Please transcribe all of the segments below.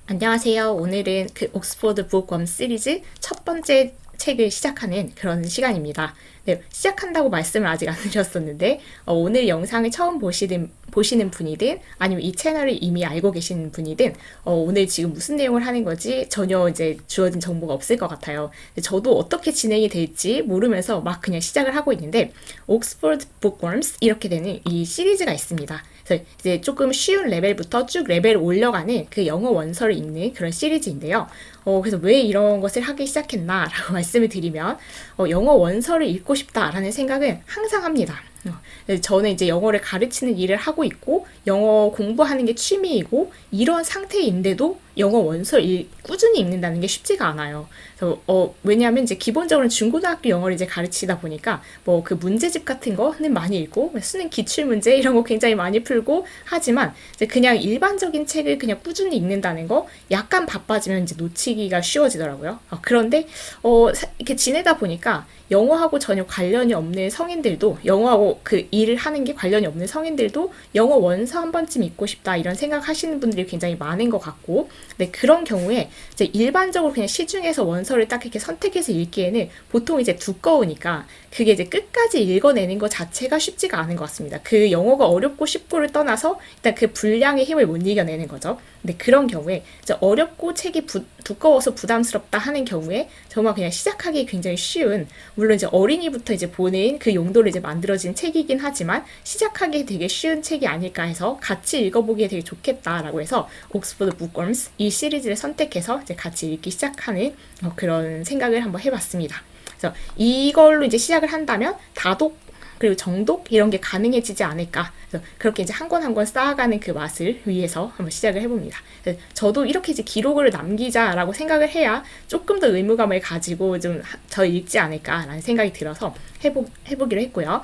안녕하세요. 오늘은 그 옥스포드 북웜 시리즈 첫 번째 책을 시작하는 그런 시간입니다. 네, 시작한다고 말씀을 아직 안 드렸었는데 오늘 영상을 처음 보시는 분이든 아니면 이 채널을 이미 알고 계시는 분이든 오늘 지금 무슨 내용을 하는 거지 전혀 이제 주어진 정보가 없을 것 같아요. 저도 어떻게 진행이 될지 모르면서 막 그냥 시작을 하고 있는데 옥스포드 북웜스 이렇게 되는 이 시리즈가 있습니다. 그래서 이제 조금 쉬운 레벨부터 쭉 레벨을 올려가는 그 영어 원서를 읽는 그런 시리즈인데요. 그래서 왜 이런 것을 하기 시작했나라고 말씀을 드리면, 영어 원서를 읽고 싶다라는 생각은 항상 합니다. 저는 이제 영어를 가르치는 일을 하고 있고, 영어 공부하는 게 취미이고, 이런 상태인데도 영어 원서를 꾸준히 읽는다는 게 쉽지가 않아요. 그래서, 왜냐하면 이제 기본적으로 중고등학교 영어를 이제 가르치다 보니까, 뭐 그 문제집 같은 거는 많이 읽고, 수능 기출문제 이런 거 굉장히 많이 풀고, 하지만 이제 그냥 일반적인 책을 그냥 꾸준히 읽는다는 거, 약간 바빠지면 이제 놓치기가 쉬워지더라고요. 그런데, 이렇게 지내다 보니까, 영어하고 전혀 관련이 없는 성인들도 영어하고 그 일을 하는 게 관련이 없는 성인들도 영어 원서 한 번쯤 읽고 싶다 이런 생각하시는 분들이 굉장히 많은 것 같고, 네, 그런 경우에 이제 일반적으로 그냥 시중에서 원서를 딱 이렇게 선택해서 읽기에는 보통 이제 두꺼우니까 그게 이제 끝까지 읽어내는 것 자체가 쉽지가 않은 것 같습니다. 그 영어가 어렵고 쉽고를 떠나서 일단 그 분량의 힘을 못 이겨내는 거죠. 근데 그런 경우에 이제 어렵고 책이 두꺼워서 부담스럽다 하는 경우에 정말 그냥 시작하기 굉장히 쉬운, 물론 이제 어린이부터 이제 보는 그 용도로 이제 만들어진 책이긴 하지만 시작하기 되게 쉬운 책이 아닐까 해서 같이 읽어보기에 되게 좋겠다라고 해서 옥스포드 북웜스 이 시리즈를 선택해서 이제 같이 읽기 시작하는 그런 생각을 한번 해봤습니다. 그래서 이걸로 이제 시작을 한다면 다독 그리고 정독 이런 게 가능해지지 않을까. 그래서 그렇게 이제 한 권 한 권 쌓아가는 그 맛을 위해서 한번 시작을 해봅니다. 저도 이렇게 이제 기록을 남기자라고 생각을 해야 조금 더 의무감을 가지고 좀 더 읽지 않을까라는 생각이 들어서 해보기로 했고요.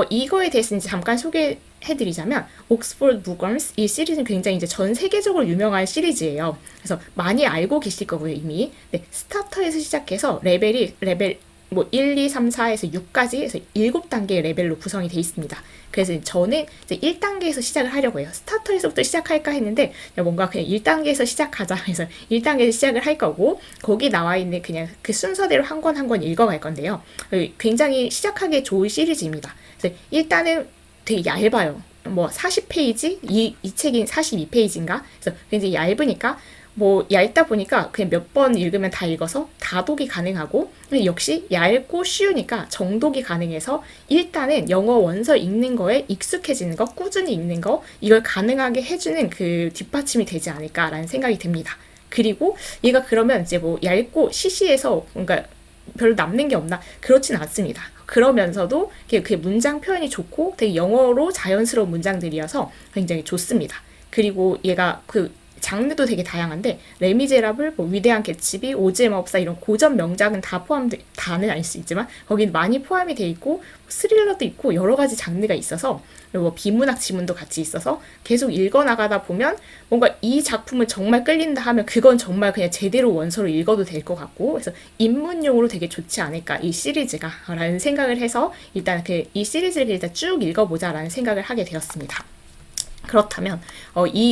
이거에 대해서 이제 잠깐 소개해드리자면 옥스포드 북웜스 이 시리즈는 굉장히 이제 전 세계적으로 유명한 시리즈예요. 그래서 많이 알고 계실 거고요 이미. 네, 스타터에서 시작해서 레벨 뭐 1, 2, 3, 4에서 6까지 해서 7단계의 레벨로 구성이 되어 있습니다. 그래서 저는 이제 1단계에서 시작을 하려고 해요. 스타터에서부터 시작할까 했는데 뭔가 그냥 1단계에서 시작하자 해서 1단계에서 시작을 할 거고, 거기 나와 있는 그냥 그 순서대로 한 권 한 권 읽어갈 건데요. 굉장히 시작하기에 좋은 시리즈입니다. 그래서 일단은 되게 얇아요. 뭐 40페이지? 이 책이 42페이지인가? 그래서 굉장히 얇으니까 뭐 얇다 보니까 그냥 몇 번 읽으면 다 읽어서 다독이 가능하고, 역시 얇고 쉬우니까 정독이 가능해서 일단은 영어 원서 읽는 거에 익숙해지는 거, 꾸준히 읽는 거, 이걸 가능하게 해주는 그 뒷받침이 되지 않을까라는 생각이 듭니다. 그리고 얘가 그러면 이제 뭐 얇고 시시해서 뭔가 별로 남는 게 없나? 그렇진 않습니다. 그러면서도 그 문장 표현이 좋고 되게 영어로 자연스러운 문장들이어서 굉장히 좋습니다. 그리고 얘가 그 장르도 되게 다양한데 레미제라블, 뭐 위대한 개츠비, 오즈의 마법사 이런 고전 명작은 다는 아닐 수 있지만 거긴 많이 포함이 돼 있고 스릴러도 있고 여러 가지 장르가 있어서, 그리고 뭐 비문학 지문도 같이 있어서 계속 읽어 나가다 보면 뭔가 이 작품을 정말 끌린다 하면 그건 정말 그냥 제대로 원서로 읽어도 될 것 같고, 그래서 입문용으로 되게 좋지 않을까 이 시리즈가 라는 생각을 해서 일단 이 시리즈를 일단 쭉 읽어보자라는 생각을 하게 되었습니다. 그렇다면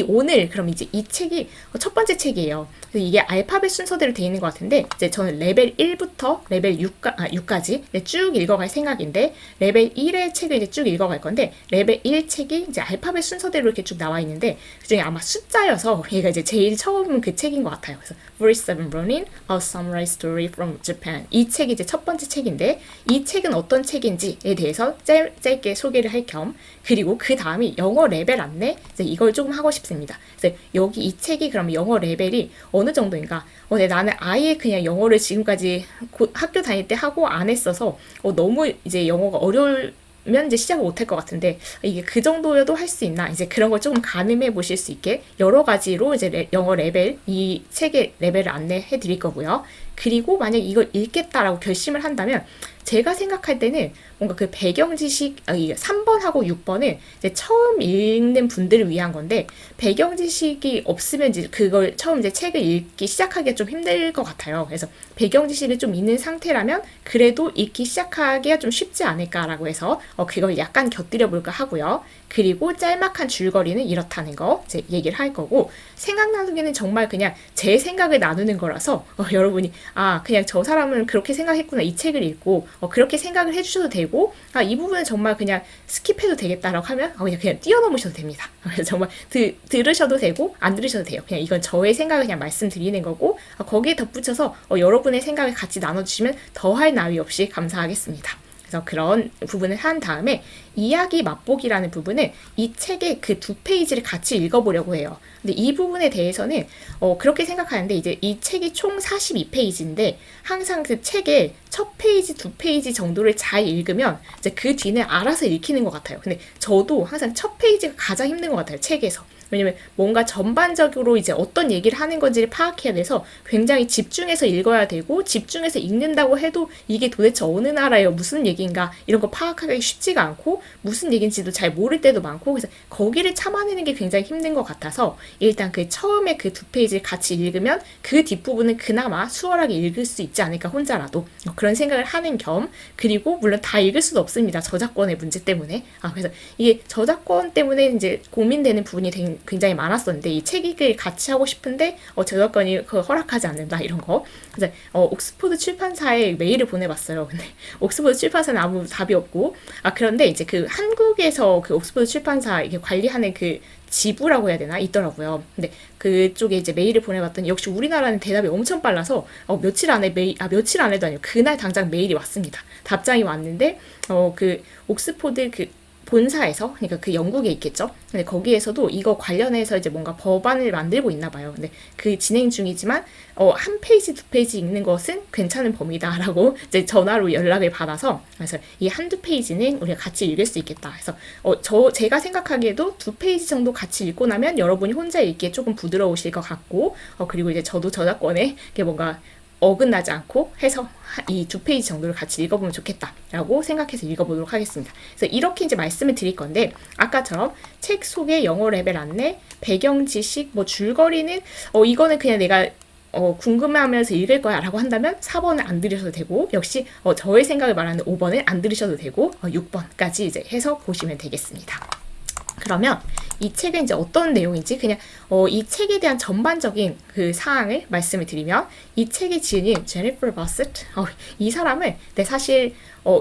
오늘 그럼 이제 이 책이 첫 번째 책이에요. 그래서 이게 알파벳 순서대로 되어 있는 것 같은데 이제 저는 레벨 1부터 레벨 6까지 쭉 읽어갈 생각인데, 레벨 1의 책을 이제 쭉 읽어갈 건데 레벨 1 책이 이제 알파벳 순서대로 이렇게 쭉 나와 있는데 그중에 아마 숫자여서 얘가 이제 제일 처음 그 책인 것 같아요. 그래서 47 Ronin, A Samurai Story from Japan, 이 책이 이제 첫 번째 책인데 이 책은 어떤 책인지에 대해서 짧게 소개를 할 겸, 그리고 그 다음이 영어 레벨 안내, 이제 이걸 조금 하고 싶습니다. 그래서 여기 이 책이 그럼 영어 레벨이 어느 정도인가? 근데 나는 아예 그냥 영어를 지금까지 학교 다닐 때 하고 안 했어서 너무 이제 영어가 어려울 면 이제 시작을 못할 것 같은데 이게 그 정도여도 할 수 있나, 이제 그런 걸 조금 가늠해 보실 수 있게 여러 가지로 이제 영어 레벨, 이 책의 레벨을 안내해 드릴 거고요. 그리고 만약 이걸 읽겠다라고 결심을 한다면 제가 생각할 때는 뭔가 그 배경 지식, 이게 3번하고 6번은 이제 처음 읽는 분들을 위한 건데, 배경 지식이 없으면 이제 그걸 처음 이제 책을 읽기 시작하기가 좀 힘들 것 같아요. 그래서 배경 지식을 좀 있는 상태라면 그래도 읽기 시작하기가 좀 쉽지 않을까라고 해서 그걸 약간 곁들여 볼까 하고요. 그리고 짤막한 줄거리는 이렇다는 거 이제 얘기를 할 거고, 생각 나누기는 정말 그냥 제 생각을 나누는 거라서 여러분이 그냥 저 사람은 그렇게 생각했구나, 이 책을 읽고 그렇게 생각을 해주셔도 되고, 이 부분은 정말 그냥 스킵해도 되겠다라고 하면 그냥 뛰어넘으셔도 됩니다. 정말 들으셔도 되고 안 들으셔도 돼요. 그냥 이건 저의 생각을 그냥 말씀드리는 거고, 거기에 덧붙여서 여러분의 생각을 같이 나눠주시면 더할 나위 없이 감사하겠습니다. 그래서 그런 부분을 한 다음에 이야기 맛보기라는 부분은 이 책의 그 2페이지를 같이 읽어보려고 해요. 근데 이 부분에 대해서는 그렇게 생각하는데, 이제 이 책이 총 42페이지인데 항상 그 책의 첫 페이지, 2페이지 정도를 잘 읽으면 이제 그 뒤는 알아서 읽히는 것 같아요. 근데 저도 항상 첫 페이지가 가장 힘든 것 같아요, 책에서. 왜냐면 뭔가 전반적으로 이제 어떤 얘기를 하는 건지를 파악해야 돼서 굉장히 집중해서 읽어야 되고, 집중해서 읽는다고 해도 이게 도대체 어느 나라예요, 무슨 얘기인가 이런 거 파악하기 쉽지가 않고, 무슨 얘기인지도 잘 모를 때도 많고, 그래서 거기를 참아내는 게 굉장히 힘든 것 같아서 일단 그 처음에 그 2페이지를 같이 읽으면 그 뒷부분은 그나마 수월하게 읽을 수 있지 않을까, 혼자라도. 그런 생각을 하는 겸, 그리고 물론 다 읽을 수도 없습니다, 저작권의 문제 때문에. 그래서 이게 저작권 때문에 이제 고민되는 부분이 굉장히 많았었는데, 이 책을 같이 하고 싶은데 저작권이 허락하지 않는다, 이런 거. 그래서 옥스포드 출판사에 메일을 보내봤어요. 근데 옥스포드 출판사는 아무 답이 없고, 그런데 이제 그 한국에서 그 옥스포드 출판사 이게 관리하는 그 지부라고 해야 되나 있더라고요. 근데 그쪽에 이제 메일을 보내봤더니 역시 우리나라는 대답이 엄청 빨라서 며칠 안에 며칠 안에도 아니고 그날 당장 메일이 왔습니다. 답장이 왔는데 그 옥스포드 그 본사에서, 그러니까 그 영국에 있겠죠. 근데 거기에서도 이거 관련해서 이제 뭔가 법안을 만들고 있나 봐요. 근데 그 진행 중이지만 한 페이지, 2페이지 읽는 것은 괜찮은 범위다라고 이제 전화로 연락을 받아서, 그래서 이 한두 페이지는 우리가 같이 읽을 수 있겠다. 그래서 제가 생각하기에도 2페이지 정도 같이 읽고 나면 여러분이 혼자 읽기에 조금 부드러우실 것 같고, 그리고 이제 저도 저작권에 뭔가 어긋나지 않고 해서 이 2페이지 정도를 같이 읽어보면 좋겠다라고 생각해서 읽어보도록 하겠습니다. 그래서 이렇게 이제 말씀을 드릴 건데, 아까처럼 책 소개, 영어 레벨 안내, 배경 지식, 뭐 줄거리는 이거는 그냥 내가 궁금해하면서 읽을 거야 라고 한다면 4번을 안 들으셔도 되고, 역시 저의 생각을 말하는 5번을 안 들으셔도 되고 6번까지 이제 해서 보시면 되겠습니다. 그러면 이 책은 이제 어떤 내용인지 그냥 이 책에 대한 전반적인 그 사항을 말씀을 드리면, 이 책의 지은인 제니퍼 바셋, 이 사람은 사실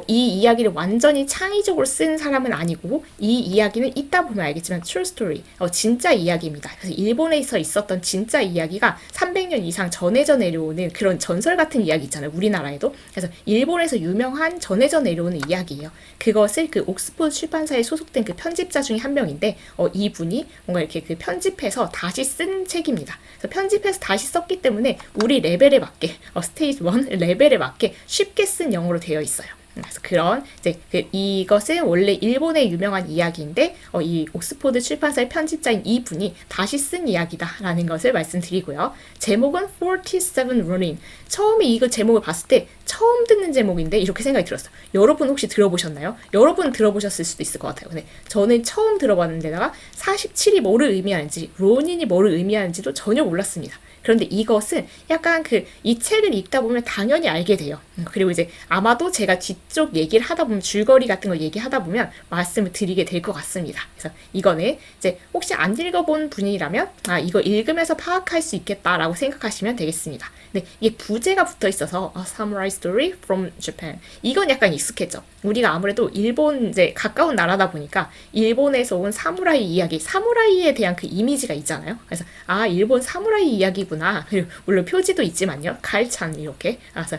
이 이야기를 완전히 창의적으로 쓴 사람은 아니고, 이 이야기는 이따 보면 알겠지만 true story, 진짜 이야기입니다. 그래서 일본에서 있었던 진짜 이야기가 300년 이상 전해져 내려오는 그런 전설 같은 이야기 있잖아요, 우리나라에도. 그래서 일본에서 유명한 전해져 내려오는 이야기예요. 그것을 그 옥스포드 출판사에 소속된 그 편집자 중에 한 명인데, 이분이 뭔가 이렇게 그 편집해서 다시 쓴 책입니다. 그래서 편집해서 다시 썼기 때문에 우리 레벨에 맞게, 스테이지 1 레벨에 맞게 쉽게 쓴 영어로 되어 있어요. 그래서 그런 이제 이것은 원래 일본의 유명한 이야기인데 이 옥스포드 출판사의 편집자인 이분이 다시 쓴 이야기다라는 것을 말씀드리고요. 제목은 47 Ronin. 처음에 이거 제목을 봤을 때 처음 듣는 제목인데 이렇게 생각이 들었어요. 여러분 혹시 들어보셨나요? 여러분 들어보셨을 수도 있을 것 같아요. 근데 저는 처음 들어봤는데다가 47이 뭐를 의미하는지, 로닌이 뭐를 의미하는지도 전혀 몰랐습니다. 그런데 이것은 약간 이 책을 읽다 보면 당연히 알게 돼요. 그리고 이제 아마도 제가 뒤쪽 얘기를 하다 보면, 줄거리 같은 걸 얘기하다 보면 말씀을 드리게 될 것 같습니다. 그래서 이거는 이제 혹시 안 읽어본 분이라면 이거 읽으면서 파악할 수 있겠다라고 생각하시면 되겠습니다. 근데 이게 부제가 붙어 있어서 Samurai Story from Japan. 이건 약간 익숙했죠. 우리가 아무래도 일본 이제 가까운 나라다 보니까 일본에서 온 사무라이 이야기, 사무라이에 대한 그 이미지가 있잖아요. 그래서 일본 사무라이 이야기구나. 그리고 물론 표지도 있지만요, 칼찬 이렇게. 그래서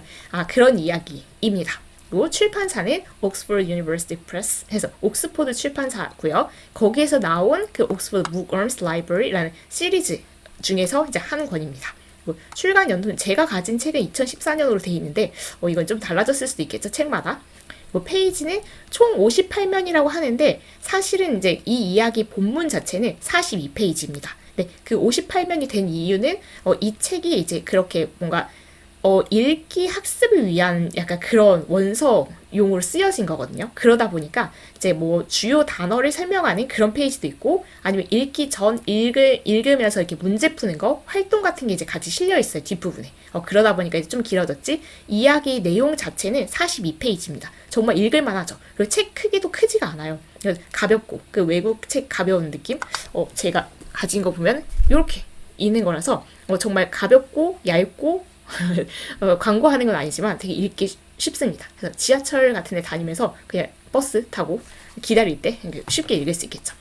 그런 이야기입니다. 그리고 출판사는 옥스포드 유니버시티 프레스 해서 옥스포드 출판사고요. 거기에서 나온 그 옥스포드 북워먼스 라이브러리라는 시리즈 중에서 이제 한 권입니다. 출간 연도는 제가 가진 책은 2014년으로 되어 있는데 이건 좀 달라졌을 수도 있겠죠, 책마다. 페이지는 총 58면이라고 하는데 사실은 이제 이 이야기 본문 자체는 42페이지입니다. 네, 그 58면이 된 이유는 이 책이 이제 그렇게 뭔가 읽기 학습을 위한 약간 그런 원서용으로 쓰여진 거거든요. 그러다 보니까 이제 뭐 주요 단어를 설명하는 그런 페이지도 있고 아니면 읽기 전 읽으면서 이렇게 문제 푸는 거 활동 같은 게 이제 같이 실려 있어요. 뒷부분에. 그러다 보니까 이제 좀 길어졌지. 이야기 내용 자체는 42페이지입니다. 정말 읽을만 하죠. 그리고 책 크기도 크지가 않아요. 가볍고 그 외국 책 가벼운 느낌? 제가 가진 거 보면 이렇게 있는 거라서 정말 가볍고 얇고 광고하는 건 아니지만 되게 읽기 쉽습니다. 그래서 지하철 같은 데 다니면서 그냥 버스 타고 기다릴 때 쉽게 읽을 수 있겠죠.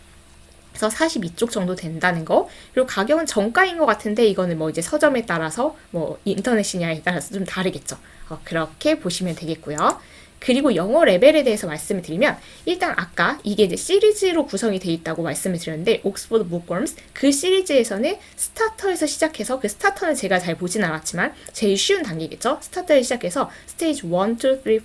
그래서 42쪽 정도 된다는 거. 그리고 가격은 정가인 것 같은데 이거는 뭐 이제 서점에 따라서 뭐 인터넷이냐에 따라서 좀 다르겠죠. 그렇게 보시면 되겠고요. 그리고 영어 레벨에 대해서 말씀을 드리면 일단 아까 이게 이제 시리즈로 구성이 되어 있다고 말씀을 드렸는데 옥스포드 북워럼스 그 시리즈에서는 스타터에서 시작해서 그 스타터는 제가 잘 보진 않았지만 제일 쉬운 단계겠죠. 스타터에서 시작해서 스테이지 1, 2, 3,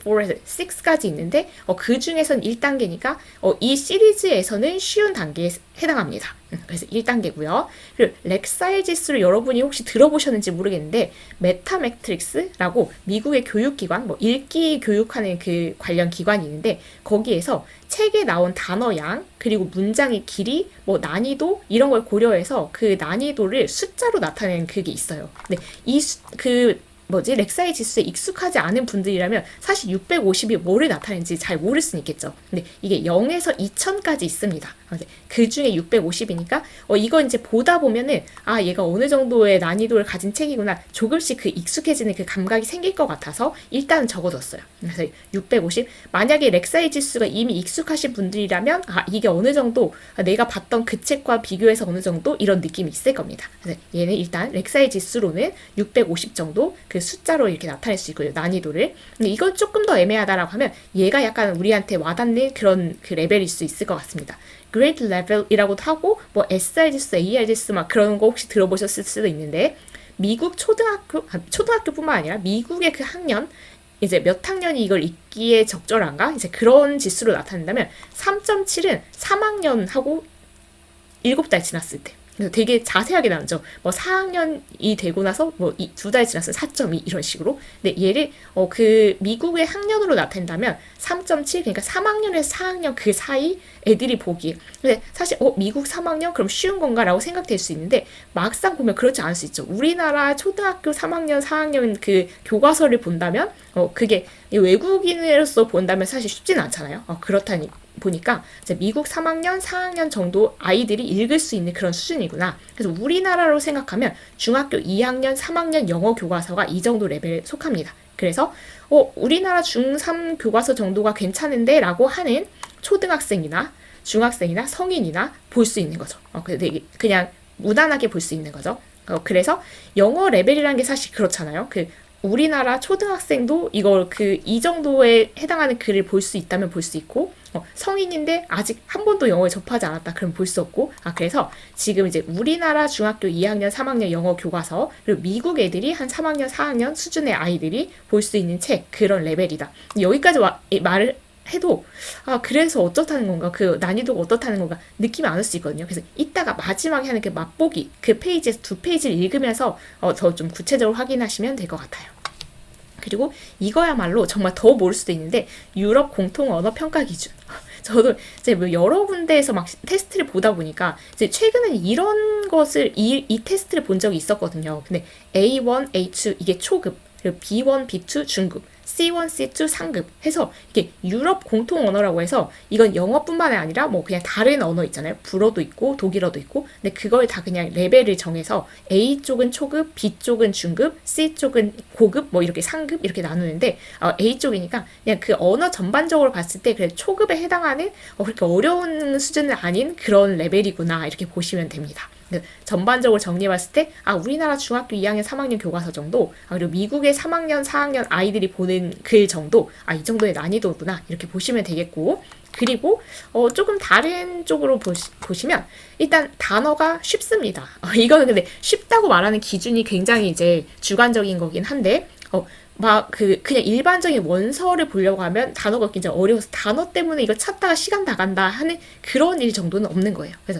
4에서 6까지 있는데 그 중에서는 1단계니까 이 시리즈에서는 쉬운 단계에 해당합니다. 그래서 1단계고요. 그리고 렉사일 지수를 여러분이 혹시 들어보셨는지 모르겠는데 메타매트릭스라고 미국의 교육기관, 뭐 읽기 교육하는 그 관련 기관이 있는데 거기에서 책에 나온 단어 양 그리고 문장의 길이, 뭐 난이도 이런 걸 고려해서 그 난이도를 숫자로 나타내는 그게 있어요. 근데 렉사이 지수에 익숙하지 않은 분들이라면 사실 650이 뭐를 나타내는지 잘 모를 수는 있겠죠. 근데 이게 0에서 2000까지 있습니다. 그 중에 650이니까 이거 이제 보다 보면은 얘가 어느 정도의 난이도를 가진 책이구나 조금씩 그 익숙해지는 그 감각이 생길 것 같아서 일단은 적어뒀어요. 그래서 650 만약에 렉사이 지수가 이미 익숙하신 분들이라면 이게 어느 정도 내가 봤던 그 책과 비교해서 어느 정도 이런 느낌이 있을 겁니다. 그래서 얘는 일단 렉사이 지수로는 650 정도 그 숫자로 이렇게 나타낼 수 있고요. 난이도를. 근데 이건 조금 더 애매하다라고 하면 얘가 약간 우리한테 와닿는 그런 그 레벨일 수 있을 것 같습니다. grade level이라고도 하고 뭐 SR 지수, AR 지수 막 그런 거 혹시 들어보셨을 수도 있는데 미국 초등학교뿐만 아니라 미국의 그 학년 이제 몇 학년이 이걸 읽기에 적절한가? 이제 그런 지수로 나타낸다면 3.7은 3학년하고 7달 지났을 때. 그래서 되게 자세하게 나오죠. 뭐 4학년이 되고 나서 뭐 2달 지나서 4.2 이런 식으로. 근데 얘를 그 미국의 학년으로 나타낸다면 3.7 그러니까 3학년에서 4학년 그 사이 애들이 보기에. 근데 사실 미국 3학년 그럼 쉬운 건가라고 생각될 수 있는데 막상 보면 그렇지 않을 수 있죠. 우리나라 초등학교 3학년, 4학년 그 교과서를 본다면 그게 외국인으로서 본다면 사실 쉽지는 않잖아요. 그렇다니 보니까 이제 미국 3학년, 4학년 정도 아이들이 읽을 수 있는 그런 수준이구나. 그래서 우리나라로 생각하면 중학교 2학년, 3학년 영어 교과서가 이 정도 레벨에 속합니다. 그래서 우리나라 중3 교과서 정도가 괜찮은데 라고 하는 초등학생이나 중학생이나 성인이나 볼 수 있는 거죠. 그냥 무난하게 볼 수 있는 거죠. 그래서 영어 레벨이라는 게 사실 그렇잖아요. 우리나라 초등학생도 이걸 이 정도에 해당하는 글을 볼 수 있다면 볼 수 있고 성인인데 아직 한 번도 영어에 접하지 않았다 그럼 볼 수 없고 지금 이제 우리나라 중학교 2학년 3학년 영어 교과서 그리고 미국 애들이 한 3학년 4학년 수준의 아이들이 볼 수 있는 책 그런 레벨이다. 여기까지 말을 해도 그래서 어떻다는 건가 그 난이도가 어떻다는 건가 느낌이 안 올 수 있거든요. 그래서 이따가 마지막에 하는 그 맛보기 그 페이지에서 2페이지를 읽으면서 더 좀 구체적으로 확인하시면 될 것 같아요. 그리고 이거야말로 정말 더 모를 수도 있는데 유럽 공통 언어 평가 기준. 저도 이제 뭐 여러 군데에서 막 테스트를 보다 보니까 이제 최근에 이런 것을 이 테스트를 본 적이 있었거든요. 근데 A1, A2 이게 초급, 그리고 B1, B2 중급, C1, C2 상급 해서 이게 유럽 공통 언어라고 해서 이건 영어뿐만 아니라 뭐 그냥 다른 언어 있잖아요. 불어도 있고 독일어도 있고. 근데 그걸 다 그냥 레벨을 정해서 A 쪽은 초급, B 쪽은 중급, C 쪽은 고급, 뭐 이렇게 상급 이렇게 나누는데 A 쪽이니까 그냥 그 언어 전반적으로 봤을 때 그래 초급에 해당하는 그렇게 어려운 수준은 아닌 그런 레벨이구나 이렇게 보시면 됩니다. 전반적으로 정리해봤을 때 우리나라 중학교 2학년 3학년 교과서 정도 그리고 미국의 3학년 4학년 아이들이 보는 글 정도 이 정도의 난이도구나 이렇게 보시면 되겠고 그리고 조금 다른 쪽으로 보시면 일단 단어가 쉽습니다. 이거는 근데 쉽다고 말하는 기준이 굉장히 이제 주관적인 거긴 한데 그냥 일반적인 원서를 보려고 하면 단어가 굉장히 어려워서 단어 때문에 이거 찾다가 시간 나간다 하는 그런 일 정도는 없는 거예요. 그래서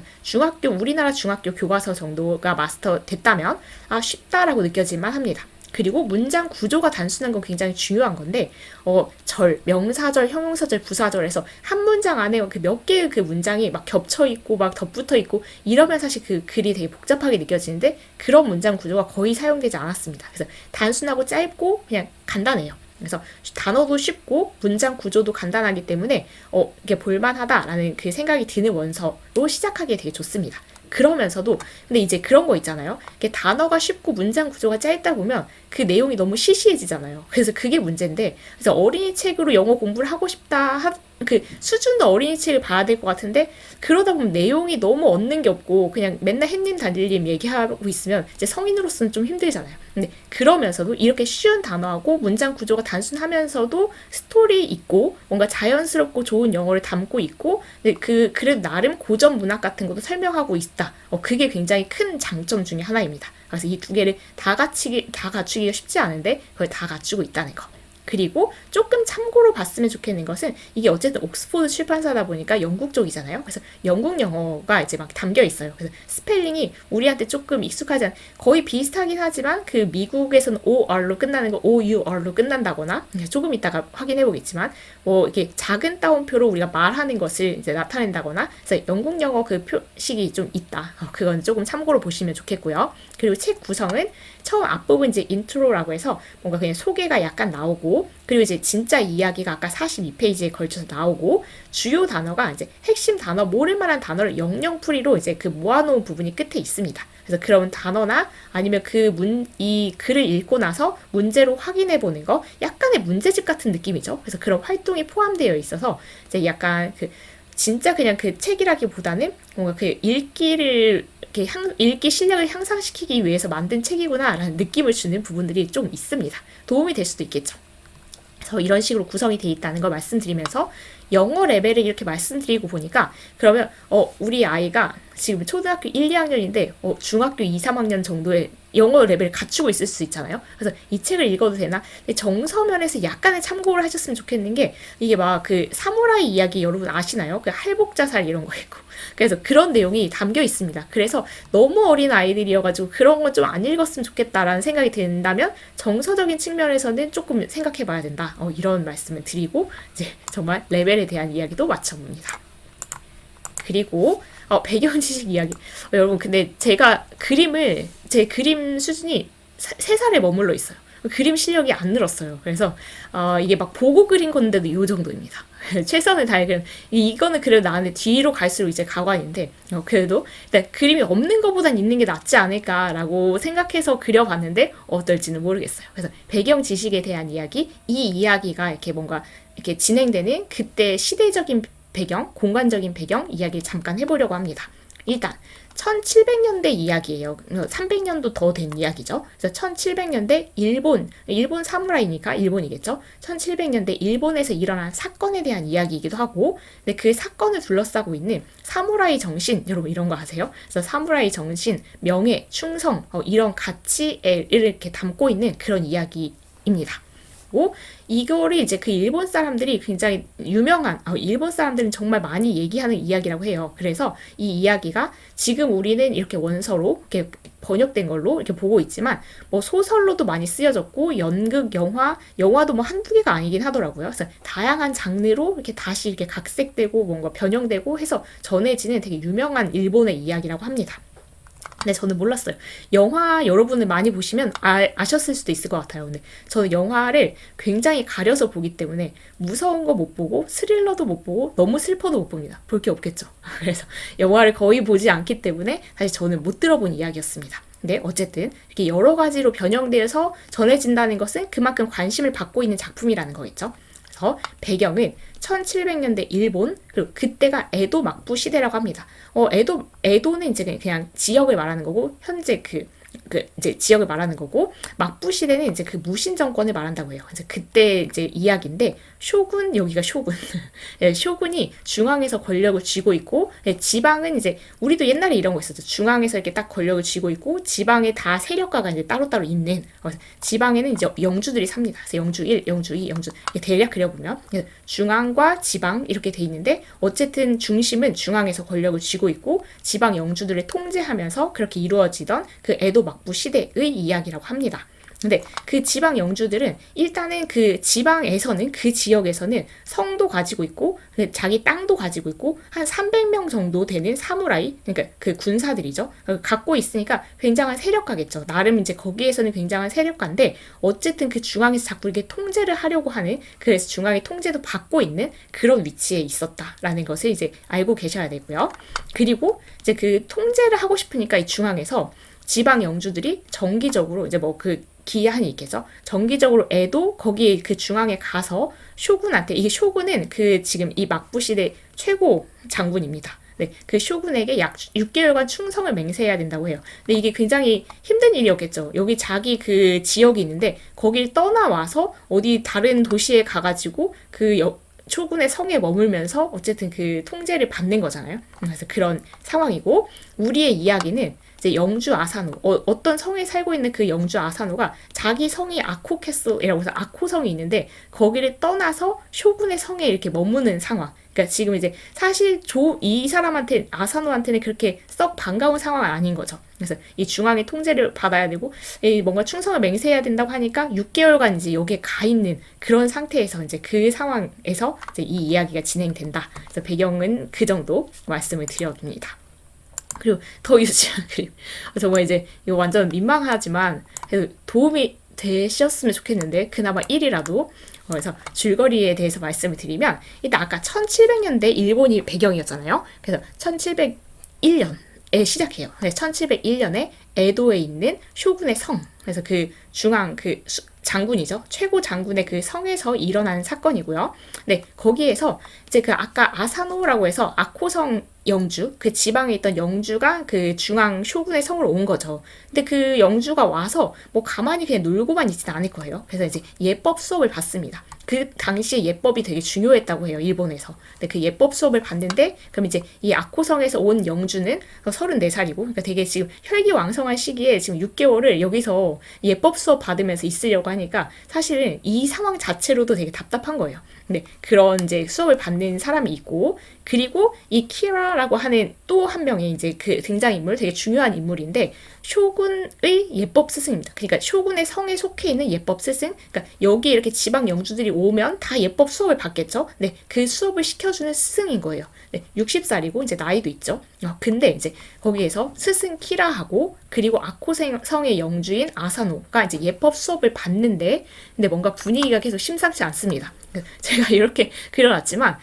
우리나라 중학교 교과서 정도가 마스터 됐다면 쉽다라고 느껴질만 합니다. 그리고 문장 구조가 단순한 건 굉장히 중요한 건데 명사절, 형용사절, 부사절에서 한 문장 안에 그 몇 개의 그 문장이 막 겹쳐 있고 막 덧붙어 있고 이러면 사실 그 글이 되게 복잡하게 느껴지는데 그런 문장 구조가 거의 사용되지 않았습니다. 그래서 단순하고 짧고 그냥 간단해요. 그래서 단어도 쉽고 문장 구조도 간단하기 때문에 이게 볼만하다라는 그 생각이 드는 원서로 시작하기에 되게 좋습니다. 그러면서도 근데 이제 그런 거 있잖아요. 이게 단어가 쉽고 문장 구조가 짧다 보면 그 내용이 너무 시시해지잖아요. 그래서 그게 문제인데 그래서 어린이 책으로 영어 공부를 하고 싶다 그 수준도 어린이 책을 봐야 될 것 같은데 그러다 보면 내용이 너무 얻는 게 없고 그냥 맨날 햇님 단일님 얘기하고 있으면 이제 성인으로서는 좀 힘들잖아요. 근데 그러면서도 이렇게 쉬운 단어하고 문장 구조가 단순하면서도 스토리 있고 뭔가 자연스럽고 좋은 영어를 담고 있고 그래도 나름 고전 문학 같은 것도 설명하고 있다. 그게 굉장히 큰 장점 중에 하나입니다. 그래서 이 두 개를 다 갖추기가 쉽지 않은데 그걸 다 갖추고 있다는 거. 그리고 조금 참고로 봤으면 좋겠는 것은 이게 어쨌든 옥스포드 출판사다 보니까 영국 쪽이잖아요. 그래서 영국 영어가 이제 막 담겨 있어요. 그래서 스펠링이 우리한테 조금 익숙하지 거의 비슷하긴 하지만 그 미국에서는 OR로 끝나는 거 OUR로 끝난다거나 조금 이따가 확인해 보겠지만 이렇게 작은 따옴표로 우리가 말하는 것을 이제 나타낸다거나 그래서 영국 영어 그 표식이 좀 있다. 그건 조금 참고로 보시면 좋겠고요. 그리고 책 구성은 처음 앞부분 이제 인트로라고 해서 뭔가 그냥 소개가 약간 나오고 그리고 이제 진짜 이야기가 아까 42페이지에 걸쳐서 나오고 주요 단어가 이제 핵심 단어 모를만한 단어를 영영풀이로 이제 그 모아놓은 부분이 끝에 있습니다. 그래서 그런 단어나 아니면 이 글을 읽고 나서 문제로 확인해 보는 거 약간의 문제집 같은 느낌이죠. 그래서 그런 활동이 포함되어 있어서 이제 약간 진짜 그냥 그 책이라기보다는 뭔가 그 읽기 실력을 향상시키기 위해서 만든 책이구나라는 느낌을 주는 부분들이 좀 있습니다. 도움이 될 수도 있겠죠. 그래서 이런 식으로 구성이 돼 있다는 걸 말씀드리면서 영어 레벨을 이렇게 말씀드리고 보니까 그러면 우리 아이가 지금 초등학교 1, 2학년인데 중학교 2, 3학년 정도의 영어 레벨을 갖추고 있을 수 있잖아요. 그래서 이 책을 읽어도 되나? 정서면에서 약간의 참고를 하셨으면 좋겠는 게 이게 막 그 사무라이 이야기 여러분 아시나요? 그 할복자살 이런 거 있고 그래서 그런 내용이 담겨 있습니다. 그래서 너무 어린 아이들이어가지고 그런 건 좀 안 읽었으면 좋겠다라는 생각이 든다면 정서적인 측면에서는 조금 생각해봐야 된다. 이런 말씀을 드리고 이제 정말 레벨에 대한 이야기도 마쳐봅니다. 그리고 배경 지식 이야기. 여러분 근데 제가 제 그림 수준이 3살에 머물러 있어요. 그림 실력이 안 늘었어요. 그래서 이게 막 보고 그린 건데도 이 정도입니다. 최선을 다해 이거는 그래도 나한테 뒤로 갈수록 이제 가관인데 그래도 일단 그림이 없는 것보단 있는 게 낫지 않을까라고 생각해서 그려봤는데 어떨지는 모르겠어요. 그래서 배경 지식에 대한 이야기, 이 이야기가 이렇게 뭔가 이렇게 진행되는 그때 시대적인 배경, 공간적인 배경 이야기를 잠깐 해보려고 합니다. 일단 1700년대 이야기예요. 300년도 더 된 이야기죠. 그래서 1700년대 일본 사무라이니까 일본이겠죠. 1700년대 일본에서 일어난 사건에 대한 이야기이기도 하고, 근데 그 사건을 둘러싸고 있는 사무라이 정신, 여러분 이런 거 아세요? 그래서 사무라이 정신, 명예, 충성 이런 가치를 이렇게 담고 있는 그런 이야기입니다. 이거를 이제 그 일본 사람들이 굉장히 유명한 일본 사람들은 정말 많이 얘기하는 이야기라고 해요. 그래서 이 이야기가 지금 우리는 이렇게 원서로 이렇게 번역된 걸로 이렇게 보고 있지만 뭐 소설로도 많이 쓰여졌고 연극, 영화도 뭐 한두 개가 아니긴 하더라고요. 그래서 다양한 장르로 이렇게 다시 이렇게 각색되고 뭔가 변형되고 해서 전해지는 되게 유명한 일본의 이야기라고 합니다. 근데 저는 몰랐어요. 영화 여러분을 많이 보시면 아셨을 수도 있을 것 같아요. 근데 저는 영화를 굉장히 가려서 보기 때문에 무서운 거 못 보고 스릴러도 못 보고 너무 슬퍼도 못 봅니다. 볼 게 없겠죠. 그래서 영화를 거의 보지 않기 때문에 사실 저는 못 들어본 이야기였습니다. 근데 어쨌든 이렇게 여러 가지로 변형되어서 전해진다는 것은 그만큼 관심을 받고 있는 작품이라는 거겠죠. 그래서 배경은 1700년대 일본, 그리고 그때가 에도 막부 시대라고 합니다. 에도는 이제 그냥 지역을 말하는 거고, 현재 이제 지역을 말하는 거고, 막부 시대는 이제 그 무신 정권을 말한다고 해요. 이제 그때 이제 이야기인데, 여기가 쇼군. 예, 쇼군이 중앙에서 권력을 쥐고 있고, 예, 지방은 이제, 우리도 옛날에 이런 거 있었죠. 중앙에서 이렇게 딱 권력을 쥐고 있고, 지방에 다 세력가가 이제 따로따로 있는, 지방에는 이제 영주들이 삽니다. 그래서 영주 1, 영주 2, 영주, 대략 그려보면, 중앙과 지방 이렇게 돼 있는데, 어쨌든 중심은 중앙에서 권력을 쥐고 있고, 지방 영주들을 통제하면서 그렇게 이루어지던 그 에도 막부 시대의 이야기라고 합니다. 근데 그 지방 영주들은 일단은 그 지방에서는 그 지역에서는 성도 가지고 있고 자기 땅도 가지고 있고 한 300명 정도 되는 사무라이 그러니까 그 군사들이죠. 갖고 있으니까 굉장한 세력가겠죠. 나름 이제 거기에서는 굉장한 세력가인데 어쨌든 그 중앙에서 자꾸 이렇게 통제를 하려고 하는 그래서 중앙의 통제도 받고 있는 그런 위치에 있었다라는 것을 이제 알고 계셔야 되고요. 그리고 이제 그 통제를 하고 싶으니까 이 중앙에서 지방 영주들이 정기적으로 이제 뭐 그 기한이 있겠죠. 정기적으로 애도 거기 그 중앙에 가서 쇼군한테 이게 쇼군은 그 지금 이 막부 시대 최고 장군입니다. 네, 그 쇼군에게 약 6개월간 충성을 맹세해야 된다고 해요. 근데 이게 굉장히 힘든 일이었겠죠. 여기 자기 그 지역이 있는데 거길 떠나와서 어디 다른 도시에 가가지고 그 쇼군의 성에 머물면서 어쨌든 그 통제를 받는 거잖아요. 그래서 그런 상황이고 우리의 이야기는 이제 영주 아사노 어떤 성에 살고 있는 그 영주 아사노가 자기 성이 아코 캐슬이라고 해서 아코 성이 있는데 거기를 떠나서 쇼군의 성에 이렇게 머무는 상황. 그러니까 지금 이제 사실 이 사람한테 아사노한테는 그렇게 썩 반가운 상황은 아닌 거죠. 그래서 이 중앙의 통제를 받아야 되고 뭔가 충성을 맹세해야 된다고 하니까 6개월간 이제 여기에 가 있는 그런 상태에서 이제 그 상황에서 이제 이 이야기가 진행된다. 그래서 배경은 그 정도 말씀을 드려봅니다. 그리고 더 유치한 그림. 정말 이제 이거 완전 민망하지만 도움이 되셨으면 좋겠는데 그나마 1이라도 그래서 줄거리에 대해서 말씀을 드리면 일단 아까 1700년대 일본이 배경이었잖아요. 그래서 1701년에 시작해요. 1701년에 에도에 있는 쇼군의 성 그래서 그 중앙 그 장군이죠. 최고 장군의 그 성에서 일어난 사건이고요. 네, 거기에서 이제 그 아까 아사노라고 해서 아코성 영주, 그 지방에 있던 영주가 그 중앙 쇼군의 성으로 온 거죠. 근데 그 영주가 와서 뭐 가만히 그냥 놀고만 있지는 않을 거예요. 그래서 이제 예법 수업을 받습니다. 그 당시에 예법이 되게 중요했다고 해요, 일본에서. 근데 그 예법 수업을 받는데, 그럼 이제 이 아코성에서 온 영주는 34살이고, 그러니까 되게 지금 혈기왕성한 시기에 지금 6개월을 여기서 예법 수업 받으면서 있으려고 하니까 사실은 이 상황 자체로도 되게 답답한 거예요. 네, 그런 이제 수업을 받는 사람이 있고, 그리고 이 키라라고 하는 또 한 명의 이제 그 등장인물, 되게 중요한 인물인데, 쇼군의 예법 스승입니다. 그러니까 쇼군의 성에 속해 있는 예법 스승, 그러니까 여기 이렇게 지방 영주들이 오면 다 예법 수업을 받겠죠. 네, 그 수업을 시켜주는 스승인 거예요. 네, 60살이고 이제 나이도 있죠. 근데 이제 거기에서 스승 키라하고 그리고 아코성의 영주인 아사노가 이제 예법 수업을 받는데, 근데 뭔가 분위기가 계속 심상치 않습니다. 제가 이렇게 그려놨지만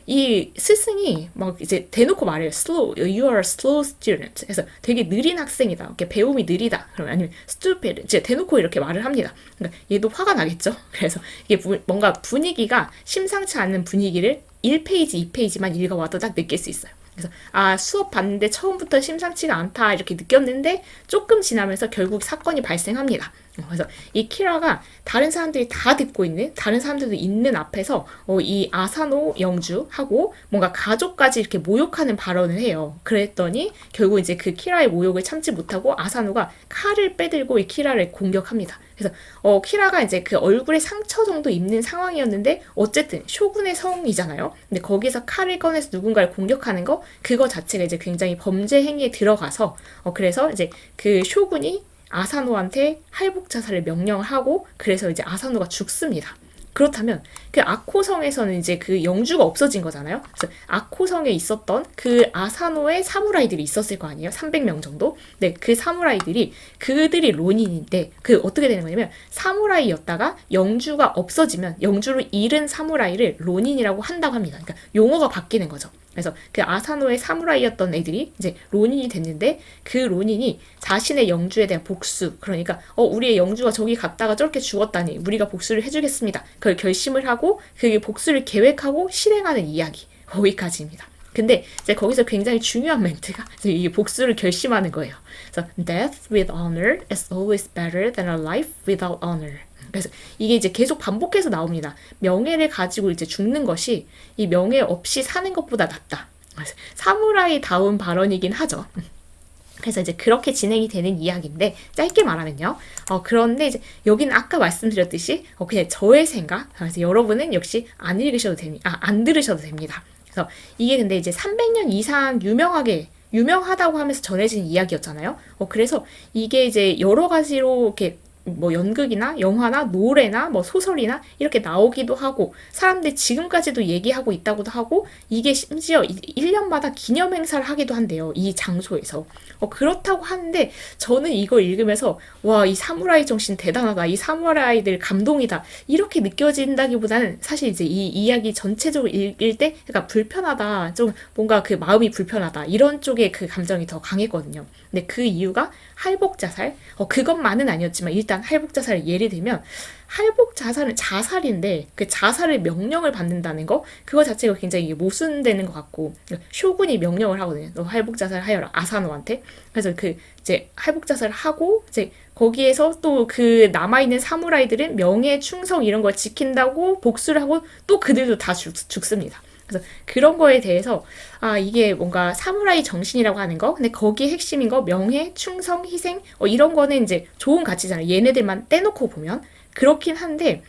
이 스승이 막 이제 대놓고 말해요. Slow, you are a slow student. 그래서 되게 느린 학생이다. 이렇게 배움이 느리다. 그러면 아니면 stupid. 이제 대놓고 이렇게 말을 합니다. 그러니까 얘도 화가 나겠죠. 그래서 이게 뭔가 분위기가 심상치 않은 분위기를 1페이지, 2페이지만 읽어와도 딱 느낄 수 있어요. 그래서 수업 봤는데 처음부터 심상치가 않다 이렇게 느꼈는데 조금 지나면서 결국 사건이 발생합니다. 그래서 이 키라가 다른 사람들이 다 듣고 있는 다른 사람들도 있는 앞에서 이 아사노 영주하고 뭔가 가족까지 이렇게 모욕하는 발언을 해요. 그랬더니 결국 이제 그 키라의 모욕을 참지 못하고 아사노가 칼을 빼들고 이 키라를 공격합니다. 그래서 키라가 이제 그 얼굴에 상처 정도 입는 상황이었는데 어쨌든 쇼군의 성이잖아요. 근데 거기서 칼을 꺼내서 누군가를 공격하는 거 그거 자체가 이제 굉장히 범죄 행위에 들어가서 그래서 이제 그 쇼군이 아사노한테 할복 자살을 명령하고 그래서 이제 아사노가 죽습니다. 그렇다면 그 아코성에서는 이제 그 영주가 없어진 거잖아요. 그래서 아코성에 있었던 그 아사노의 사무라이들이 있었을 거 아니에요. 300명 정도. 네, 그 사무라이들이 그들이 론인인데 그 어떻게 되는 거냐면 사무라이였다가 영주가 없어지면 영주를 잃은 사무라이를 론인이라고 한다고 합니다. 그러니까 용어가 바뀌는 거죠. 그래서 그 아사노의 사무라이였던 애들이 이제 론인이 됐는데 그 론인이 자신의 영주에 대한 복수 그러니까 우리의 영주가 저기 갔다가 저렇게 죽었다니 우리가 복수를 해주겠습니다. 그걸 결심을 하고 그 복수를 계획하고 실행하는 이야기 거기까지입니다. 근데 이제 거기서 굉장히 중요한 멘트가 이 복수를 결심하는 거예요. 그래서 Death with honor is always better than a life without honor. 그래서 이게 이제 계속 반복해서 나옵니다. 명예를 가지고 이제 죽는 것이 이 명예 없이 사는 것보다 낫다. 사무라이다운 발언이긴 하죠. 그래서 이제 그렇게 진행이 되는 이야기인데 짧게 말하면요. 그런데 이제 여기는 아까 말씀드렸듯이 그냥 저의 생각. 그래서 여러분은 역시 안 들으셔도 됩니다. 그래서 이게 근데 이제 300년 이상 유명하다고 하면서 전해진 이야기였잖아요. 그래서 이게 이제 여러 가지로 이렇게 뭐 연극이나 영화나 노래나 뭐 소설이나 이렇게 나오기도 하고 사람들이 지금까지도 얘기하고 있다고도 하고 이게 심지어 1년마다 기념 행사를 하기도 한대요. 이 장소에서. 그렇다고 하는데 저는 이걸 읽으면서 와, 이 사무라이 정신 대단하다. 이 사무라이들 감동이다. 이렇게 느껴진다기보다는 사실 이제 이 이야기 전체적으로 읽을 때 약간 불편하다. 좀 뭔가 그 마음이 불편하다. 이런 쪽의 그 감정이 더 강했거든요. 근데 그 이유가 할복자살? 그것만은 아니었지만 일단 할복자살을 예를 들면 할복자살은 자살인데 그 자살을 명령을 받는다는 거 그거 자체가 굉장히 모순되는 것 같고 쇼군이 명령을 하거든요. 너 할복자살 하여라 아사노한테. 그래서 그 이제 할복자살을 하고 이제 거기에서 또 그 남아있는 사무라이들은 명예, 충성 이런 걸 지킨다고 복수를 하고 또 그들도 다 죽습니다. 그래서 그런 거에 대해서 이게 뭔가 사무라이 정신이라고 하는 거 근데 거기에 핵심인 거 명예, 충성, 희생 이런 거는 이제 좋은 가치잖아요. 얘네들만 떼놓고 보면 그렇긴 한데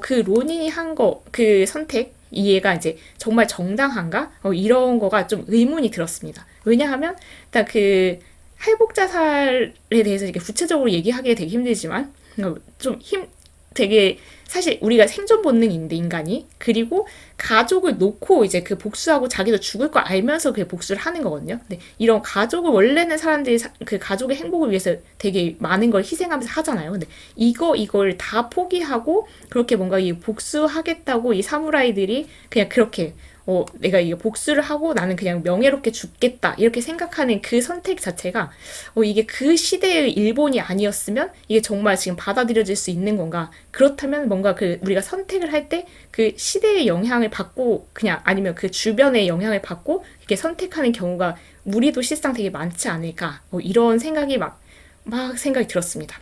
그 로닌이 한 거 그 선택 이해가 이제 정말 정당한가 이런 거가 좀 의문이 들었습니다. 왜냐하면 일단 그 할복자살에 대해서 이렇게 구체적으로 얘기하기가 되게 힘들지만 되게 사실 우리가 생존 본능인데 인간이 그리고 가족을 놓고 이제 그 복수하고 자기도 죽을 걸 알면서 그 복수를 하는 거거든요. 근데 이런 가족을 원래는 사람들이 그 가족의 행복을 위해서 되게 많은 걸 희생하면서 하잖아요. 근데 이걸 다 포기하고 그렇게 뭔가 이 복수하겠다고 이 사무라이들이 그냥 그렇게 내가 이게 복수를 하고 나는 그냥 명예롭게 죽겠다 이렇게 생각하는 그 선택 자체가 이게 그 시대의 일본이 아니었으면 이게 정말 지금 받아들여질 수 있는 건가? 그렇다면 뭔가 그 우리가 선택을 할 때 그 시대의 영향을 받고 그냥 아니면 그 주변의 영향을 받고 이렇게 선택하는 경우가 우리도 실상 되게 많지 않을까? 이런 생각이 막 생각이 들었습니다.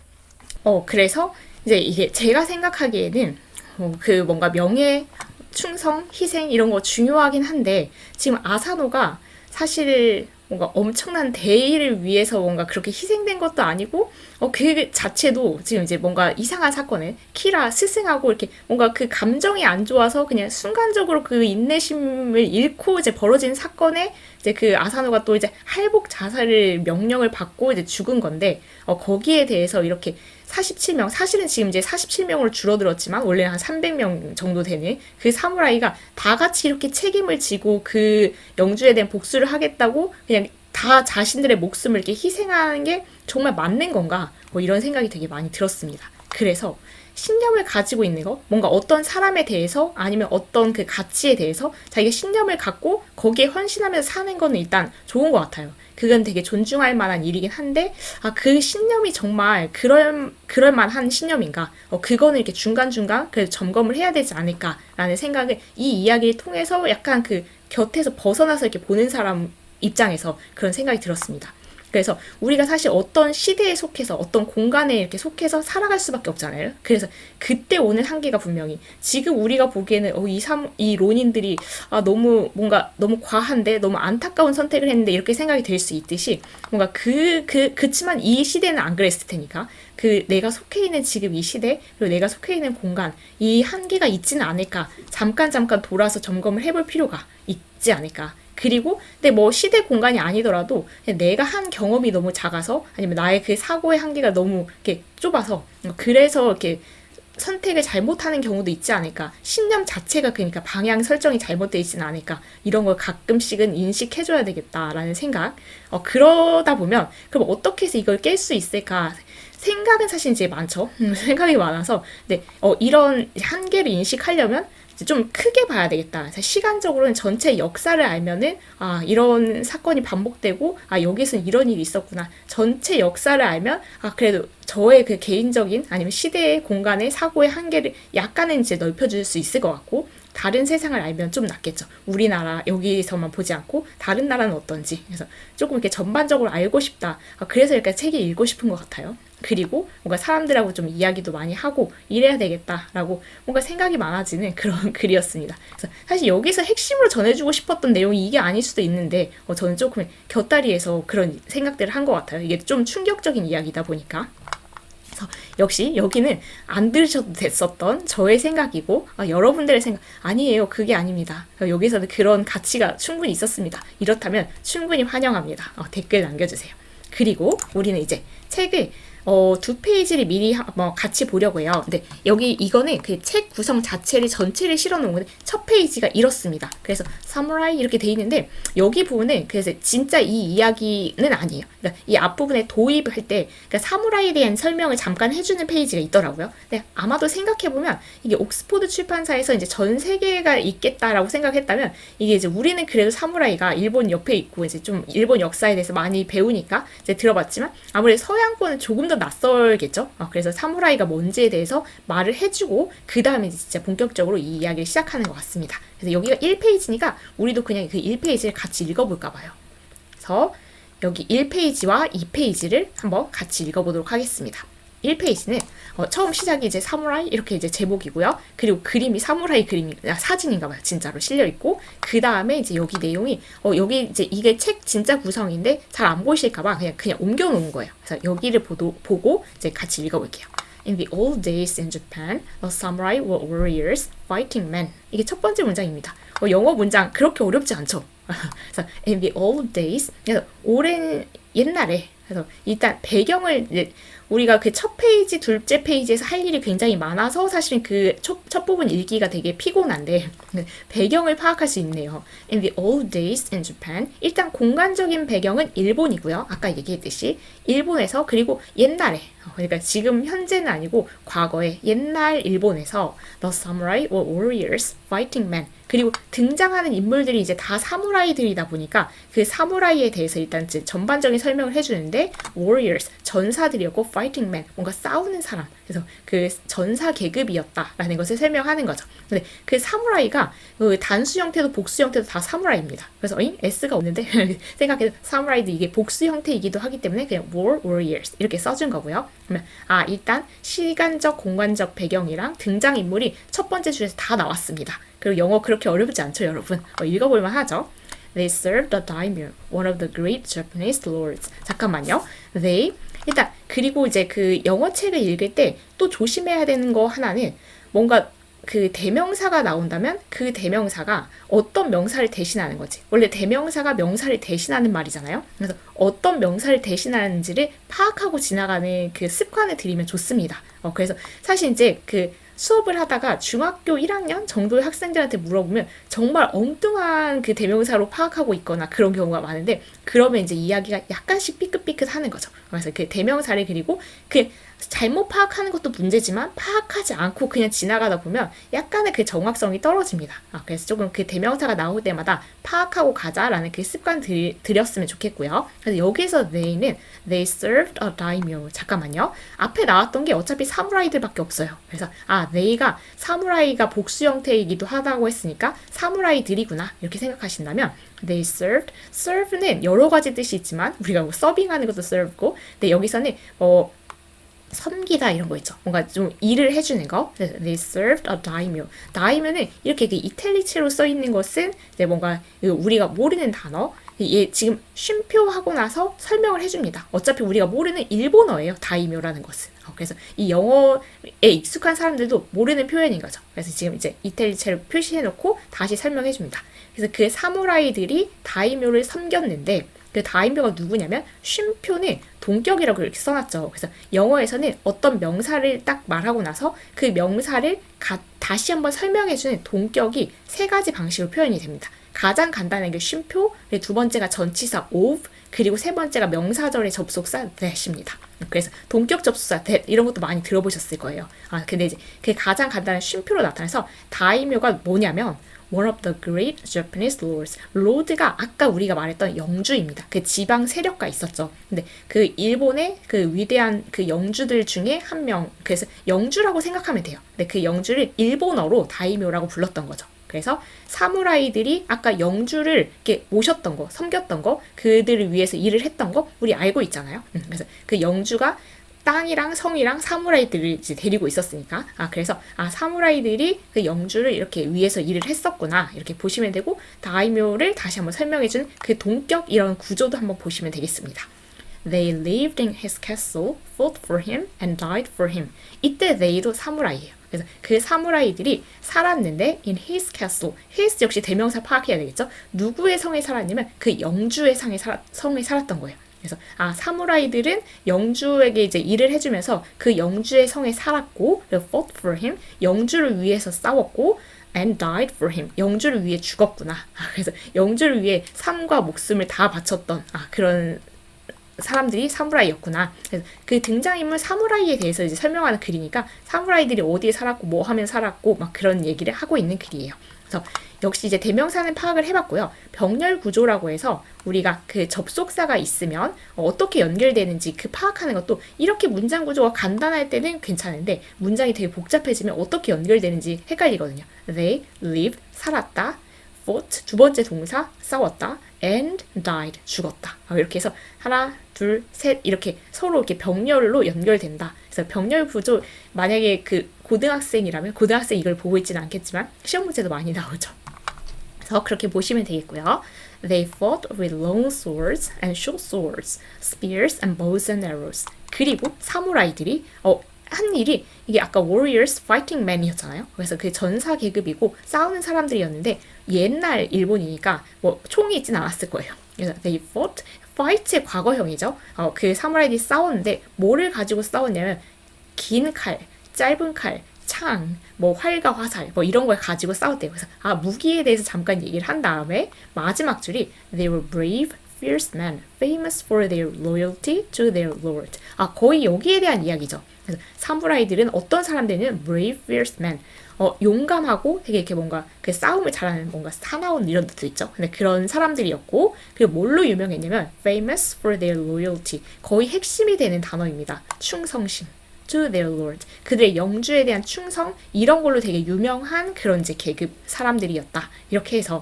그래서 이제 이게 제가 생각하기에는 그 뭔가 명예 충성, 희생 이런 거 중요하긴 한데 지금 아사노가 사실 뭔가 엄청난 대의를 위해서 뭔가 그렇게 희생된 것도 아니고 그 자체도 지금 이제 뭔가 이상한 사건에 키라 스승하고 이렇게 뭔가 그 감정이 안 좋아서 그냥 순간적으로 그 인내심을 잃고 이제 벌어진 사건에 이제 그 아사노가 또 이제 할복 자살을 명령을 받고 이제 죽은 건데 거기에 대해서 이렇게 47명, 사실은 지금 이제 47명으로 줄어들었지만 원래는 한 300명 정도 되는 그 사무라이가 다 같이 이렇게 책임을 지고 그 영주에 대한 복수를 하겠다고 그냥 다 자신들의 목숨을 이렇게 희생하는 게 정말 맞는 건가? 이런 생각이 되게 많이 들었습니다. 그래서 신념을 가지고 있는 거, 뭔가 어떤 사람에 대해서 아니면 어떤 그 가치에 대해서 자기가 신념을 갖고 거기에 헌신하면서 사는 거는 일단 좋은 것 같아요. 그건 되게 존중할 만한 일이긴 한데 그 신념이 정말 그럴 만한 신념인가? 그거는 이렇게 중간중간 그래도 점검을 해야 되지 않을까라는 생각을 이 이야기를 통해서 약간 그 곁에서 벗어나서 이렇게 보는 사람 입장에서 그런 생각이 들었습니다. 그래서 우리가 사실 어떤 시대에 속해서 어떤 공간에 이렇게 속해서 살아갈 수밖에 없잖아요. 그래서 그때 오는 한계가 분명히 지금 우리가 보기에는 이 론인들이 너무 과한데 너무 안타까운 선택을 했는데 이렇게 생각이 될 수 있듯이 뭔가 그치만 이 시대는 안 그랬을 테니까 그 내가 속해 있는 지금 이 시대 그리고 내가 속해 있는 공간 이 한계가 있지는 않을까 잠깐 돌아서 점검을 해볼 필요가 있지 않을까. 그리고 근데 뭐 시대 공간이 아니더라도 내가 한 경험이 너무 작아서 아니면 나의 그 사고의 한계가 너무 이렇게 좁아서 그래서 이렇게 선택을 잘못하는 경우도 있지 않을까. 신념 자체가 그러니까 방향 설정이 잘못되어 있지는 않을까. 이런 걸 가끔씩은 인식해줘야 되겠다라는 생각. 그러다 보면 그럼 어떻게 해서 이걸 깰 수 있을까. 생각은 사실 이제 많죠. 생각이 많아서 근데 이런 한계를 인식하려면 좀 크게 봐야 되겠다. 시간적으로는 전체 역사를 알면은 이런 사건이 반복되고 여기서는 이런 일이 있었구나. 전체 역사를 알면 그래도 저의 그 개인적인 아니면 시대의 공간의 사고의 한계를 약간은 이제 넓혀줄 수 있을 것 같고 다른 세상을 알면 좀 낫겠죠. 우리나라 여기서만 보지 않고 다른 나라는 어떤지 그래서 조금 이렇게 전반적으로 알고 싶다. 그래서 이렇게 책을 읽고 싶은 것 같아요. 그리고 뭔가 사람들하고 좀 이야기도 많이 하고 이래야 되겠다라고 뭔가 생각이 많아지는 그런 글이었습니다. 그래서 사실 여기서 핵심으로 전해주고 싶었던 내용이 이게 아닐 수도 있는데 저는 조금 곁다리에서 그런 생각들을 한 것 같아요. 이게 좀 충격적인 이야기다 보니까. 그래서 역시 여기는 안 들으셔도 됐었던 저의 생각이고 여러분들의 생각 아니에요. 그게 아닙니다. 여기서는 그런 가치가 충분히 있었습니다. 이렇다면 충분히 환영합니다. 댓글 남겨주세요. 그리고 우리는 이제 책을 두 페이지를 미리 뭐 같이 보려고 해요. 근데 여기 이거는 그 책 구성 자체를 전체를 실어 놓은 건데 첫 페이지가 이렇습니다. 그래서 사무라이 이렇게 돼 있는데 여기 부분은 그래서 진짜 이 이야기는 아니에요. 그러니까 이 앞부분에 도입할 때 그러니까 사무라이에 대한 설명을 잠깐 해주는 페이지가 있더라고요. 근데 아마도 생각해 보면 이게 옥스포드 출판사에서 이제 전 세계가 있겠다라고 생각했다면 이게 이제 우리는 그래도 사무라이가 일본 옆에 있고 이제 좀 일본 역사에 대해서 많이 배우니까 이제 들어봤지만 아무래도 서양권은 조금 더 낯설겠죠. 그래서 사무라이가 뭔지에 대해서 말을 해주고 그 다음에 진짜 본격적으로 이 이야기를 시작하는 것 같습니다. 그래서 여기가 1페이지니까 우리도 그냥 그 1페이지를 같이 읽어볼까 봐요. 그래서 여기 1페이지와 2페이지를 한번 같이 읽어보도록 하겠습니다. 1페이지는 처음 시작이 이제 사무라이 이렇게 이제 제목이고요. 그리고 그림이 사무라이 그림이 사진인가 봐요. 진짜로 실려 있고 그 다음에 이제 여기 내용이 여기 이제 이게 책 진짜 구성인데 잘 안 보이실까봐 그냥 옮겨 놓은 거예요. 그래서 여기를 보고 이제 같이 읽어볼게요. In the old days in Japan, the samurai were warriors, fighting men. 이게 첫 번째 문장입니다. 영어 문장 그렇게 어렵지 않죠? 그래서 in the old days, 그래서 오랜 옛날에 그래서 일단 배경을 우리가 그 첫 페이지, 둘째 페이지에서 할 일이 굉장히 많아서 사실은 그 첫 부분 읽기가 되게 피곤한데 배경을 파악할 수 있네요. In the old days in Japan, 일단 공간적인 배경은 일본이고요. 아까 얘기했듯이 일본에서 그리고 옛날에 그러니까 지금 현재는 아니고 과거에 옛날 일본에서 the samurai were warriors, fighting men. 그리고 등장하는 인물들이 이제 다 사무라이들이다 보니까 그 사무라이에 대해서 일단 전반적인 설명을 해주는데 warriors, 전사들이었고 fighting men, 뭔가 싸우는 사람. 그래서 그 전사 계급이었다라는 것을 설명하는 거죠. 근데 그 사무라이가 그 단수 형태도 복수 형태도 다 사무라이입니다. 그래서 S가 없는데 생각해도 사무라이도 이게 복수 형태이기도 하기 때문에 그냥 warriors 이렇게 써준 거고요. 그러면 일단 시간적 공간적 배경이랑 등장인물이 첫 번째 줄에서 다 나왔습니다. 그리고 영어 그렇게 어렵지 않죠, 여러분? 읽어볼만 하죠? They served the daimyo, one of the great Japanese lords. 잠깐만요. They 일단 그리고 이제 그 영어 책을 읽을 때 또 조심해야 되는 거 하나는 뭔가 그 대명사가 나온다면 그 대명사가 어떤 명사를 대신하는 거지. 원래 대명사가 명사를 대신하는 말이잖아요. 그래서 어떤 명사를 대신하는지를 파악하고 지나가는 그 습관을 들이면 좋습니다. 그래서 사실 이제 그 수업을 하다가 중학교 1학년 정도의 학생들한테 물어보면 정말 엉뚱한 그 대명사로 파악하고 있거나 그런 경우가 많은데 그러면 이제 이야기가 약간씩 삐끗삐끗 하는 거죠. 그래서 그 대명사를 그리고 그 잘못 파악하는 것도 문제지만 파악하지 않고 그냥 지나가다 보면 약간의 그 정확성이 떨어집니다. 그래서 조금 그 대명사가 나올 때마다 파악하고 가자라는 그 습관 들였으면 좋겠고요. 그래서 여기서 they는 they served a daimyo. 잠깐만요. 앞에 나왔던 게 어차피 사무라이들밖에 없어요. 그래서 they가 사무라이가 복수 형태이기도 하다고 했으니까 사무라이들이구나 이렇게 생각하신다면 they serve는 여러 가지 뜻이 있지만 우리가 뭐 서빙하는 것도 serve고 근데 여기서는 섬기다 이런 거 있죠. 뭔가 좀 일을 해주는 거. 그래서 they served a daimyo. daimyo는 이렇게 그 이탈리치로 써 있는 것은 이제 뭔가 우리가 모르는 단어. 얘 지금 쉼표하고 나서 설명을 해줍니다. 어차피 우리가 모르는 일본어예요. 다이묘라는 것은. 그래서 이 영어에 익숙한 사람들도 모르는 표현인 거죠. 그래서 지금 이제 이탈리체로 표시해놓고 다시 설명해줍니다. 그래서 그 사무라이들이 다이묘를 섬겼는데 그 다이묘가 누구냐면 쉼표는 동격이라고 이렇게 써놨죠. 그래서 영어에서는 어떤 명사를 딱 말하고 나서 그 명사를 다시 한번 설명해주는 동격이 세 가지 방식으로 표현이 됩니다. 가장 간단한 게 쉼표, 두 번째가 전치사 of, 그리고 세 번째가 명사절의 접속사 that입니다. 그래서 동격 접속사 that 이런 것도 많이 들어보셨을 거예요. 근데 이제 그 가장 간단한 쉼표로 나타나서 다이묘가 뭐냐면 one of the great Japanese lords. lord가 아까 우리가 말했던 영주입니다. 그 지방 세력가 있었죠. 근데 그 일본의 그 위대한 그 영주들 중에 한 명, 그래서 영주라고 생각하면 돼요. 근데 그 영주를 일본어로 다이묘라고 불렀던 거죠. 그래서 사무라이들이 아까 영주를 이렇게 모셨던 거, 섬겼던 거, 그들을 위해서 일을 했던 거 우리 알고 있잖아요. 그래서 그 영주가 땅이랑 성이랑 사무라이들을 이제 데리고 있었으니까 그래서 사무라이들이 그 영주를 이렇게 위해서 일을 했었구나 이렇게 보시면 되고 다이묘를 다시 한번 설명해준 그 동격 이런 구조도 한번 보시면 되겠습니다. They lived in his castle, fought for him, and died for him. 이때 they도 사무라이예요. 그래서 그 사무라이들이 살았는데 in his castle, his 역시 대명사 파악해야 되겠죠. 누구의 성에 살았냐면 그 영주의 성에 살았던 거예요. 그래서 사무라이들은 영주에게 이제 일을 해주면서 그 영주의 성에 살았고, 그리고 fought for him, 영주를 위해서 싸웠고, and died for him, 영주를 위해 죽었구나. 그래서 영주를 위해 삶과 목숨을 다 바쳤던 그런 사람들이 사무라이였구나. 그래서 그 등장인물 사무라이에 대해서 이제 설명하는 글이니까 사무라이들이 어디에 살았고 뭐 하면 살았고 막 그런 얘기를 하고 있는 글이에요. 그래서 역시 이제 대명사는 파악을 해봤고요. 병렬 구조라고 해서 우리가 그 접속사가 있으면 어떻게 연결되는지 그 파악하는 것도 이렇게 문장 구조가 간단할 때는 괜찮은데 문장이 되게 복잡해지면 어떻게 연결되는지 헷갈리거든요. They lived, 살았다. fought, 두 번째 동사, 싸웠다. and died, 죽었다. 이렇게 해서 하나, 둘, 셋 이렇게 서로 이렇게 병렬로 연결된다. 그래서 병렬 구조 만약에 그 고등학생이라면 고등학생 이걸 보고 있지는 않겠지만 시험 문제도 많이 나오죠. 그래서 그렇게 보시면 되겠고요. They fought with long swords and short swords, spears and bows and arrows. 그리고 사무라이들이 한 일이 이게 아까 warriors, fighting men이었잖아요. 그래서 그 전사 계급이고 싸우는 사람들이었는데 옛날 일본이니까 뭐 총이 있진 않았을 거예요. 그래서 they fought, fight의 과거형이죠. 그 사무라이들이 싸웠는데 뭐를 가지고 싸웠냐면 긴 칼, 짧은 칼, 창, 뭐 활과 화살, 뭐 이런 걸 가지고 싸웠대요. 그래서 무기에 대해서 잠깐 얘기를 한 다음에 마지막 줄이 They were brave, fierce men, famous for their loyalty to their lord. 거의 여기에 대한 이야기죠. 그래서 사무라이들은 어떤 사람들은 brave, fierce men, 용감하고 되게 이렇게 뭔가 그 싸움을 잘하는 뭔가 사나운 이런 뜻도 있죠. 근데 그런 사람들이었고, 그리고 뭘로 유명했냐면 famous for their loyalty, 거의 핵심이 되는 단어입니다. 충성심. to their lord. 그들의 영주에 대한 충성, 이런 걸로 되게 유명한 그런 이제 계급 사람들이었다. 이렇게 해서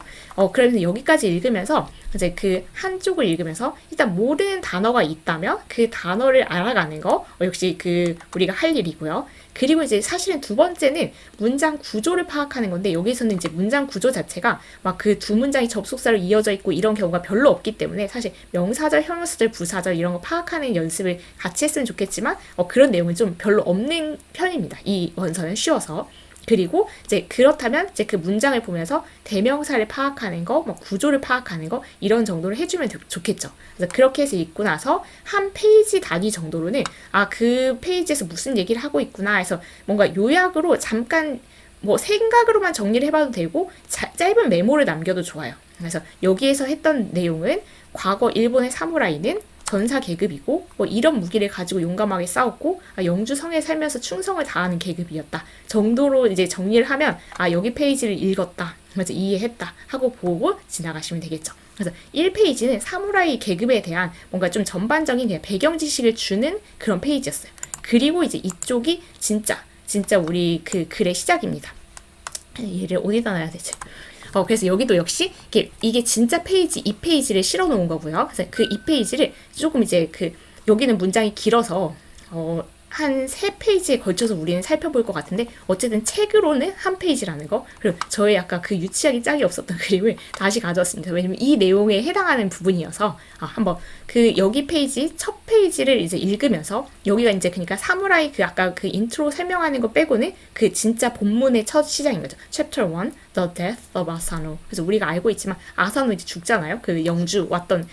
그래서 여기까지 읽으면서 이제 그 한쪽을 읽으면서 일단 모르는 단어가 있다면 그 단어를 알아가는 거 역시 그 우리가 할 일이고요. 그리고 이제 사실은 두 번째는 문장 구조를 파악하는 건데 여기서는 이제 문장 구조 자체가 막 그 두 문장이 접속사로 이어져 있고 이런 경우가 별로 없기 때문에 사실 명사절, 형용사절, 부사절 이런 거 파악하는 연습을 같이 했으면 좋겠지만 그런 내용은 좀 별로 없는 편입니다. 이 원서는 쉬워서. 그리고 이제 그렇다면 이제 그 문장을 보면서 대명사를 파악하는 거, 뭐 구조를 파악하는 거 이런 정도를 해주면 좋겠죠. 그래서 그렇게 해서 읽고 나서 한 페이지 단위 정도로는 그 페이지에서 무슨 얘기를 하고 있구나 해서 뭔가 요약으로 잠깐 뭐 생각으로만 정리를 해봐도 되고 짧은 메모를 남겨도 좋아요. 그래서 여기에서 했던 내용은 과거 일본의 사무라이는 전사 계급이고 뭐 이런 무기를 가지고 용감하게 싸웠고 영주 성에 살면서 충성을 다하는 계급이었다 정도로 이제 정리를 하면 여기 페이지를 읽었다, 그래서 이해했다 하고 보고 지나가시면 되겠죠. 그래서 1페이지는 사무라이 계급에 대한 뭔가 좀 전반적인 그냥 배경 지식을 주는 그런 페이지였어요. 그리고 이제 이쪽이 진짜 우리 그 글의 시작입니다. 얘를 어디다 놔야 되지? 그래서 여기도 역시 이게 진짜 페이지 2페이지를 실어 놓은 거고요. 그래서 그 2페이지를 조금 이제 여기는 문장이 길어서 한 3페이지에 걸쳐서 우리는 살펴볼 것 같은데 어쨌든 책으로는 한 페이지라는 거. 그리고 저의 약간 그 유치하기 짝이 없었던 그림을 다시 가져왔습니다. 왜냐면 이 내용에 해당하는 부분이어서 한번 여기 페이지 첫 페이지를 이제 읽으면서 여기가 이제 그러니까 사무라이 아까 그 인트로 설명하는 거 빼고는 그 진짜 본문의 첫 시작인 거죠. Chapter 1, The Death of Asano. 그래서 우리가 알고 있지만 아사노 이제 죽잖아요. 그 영주 왔던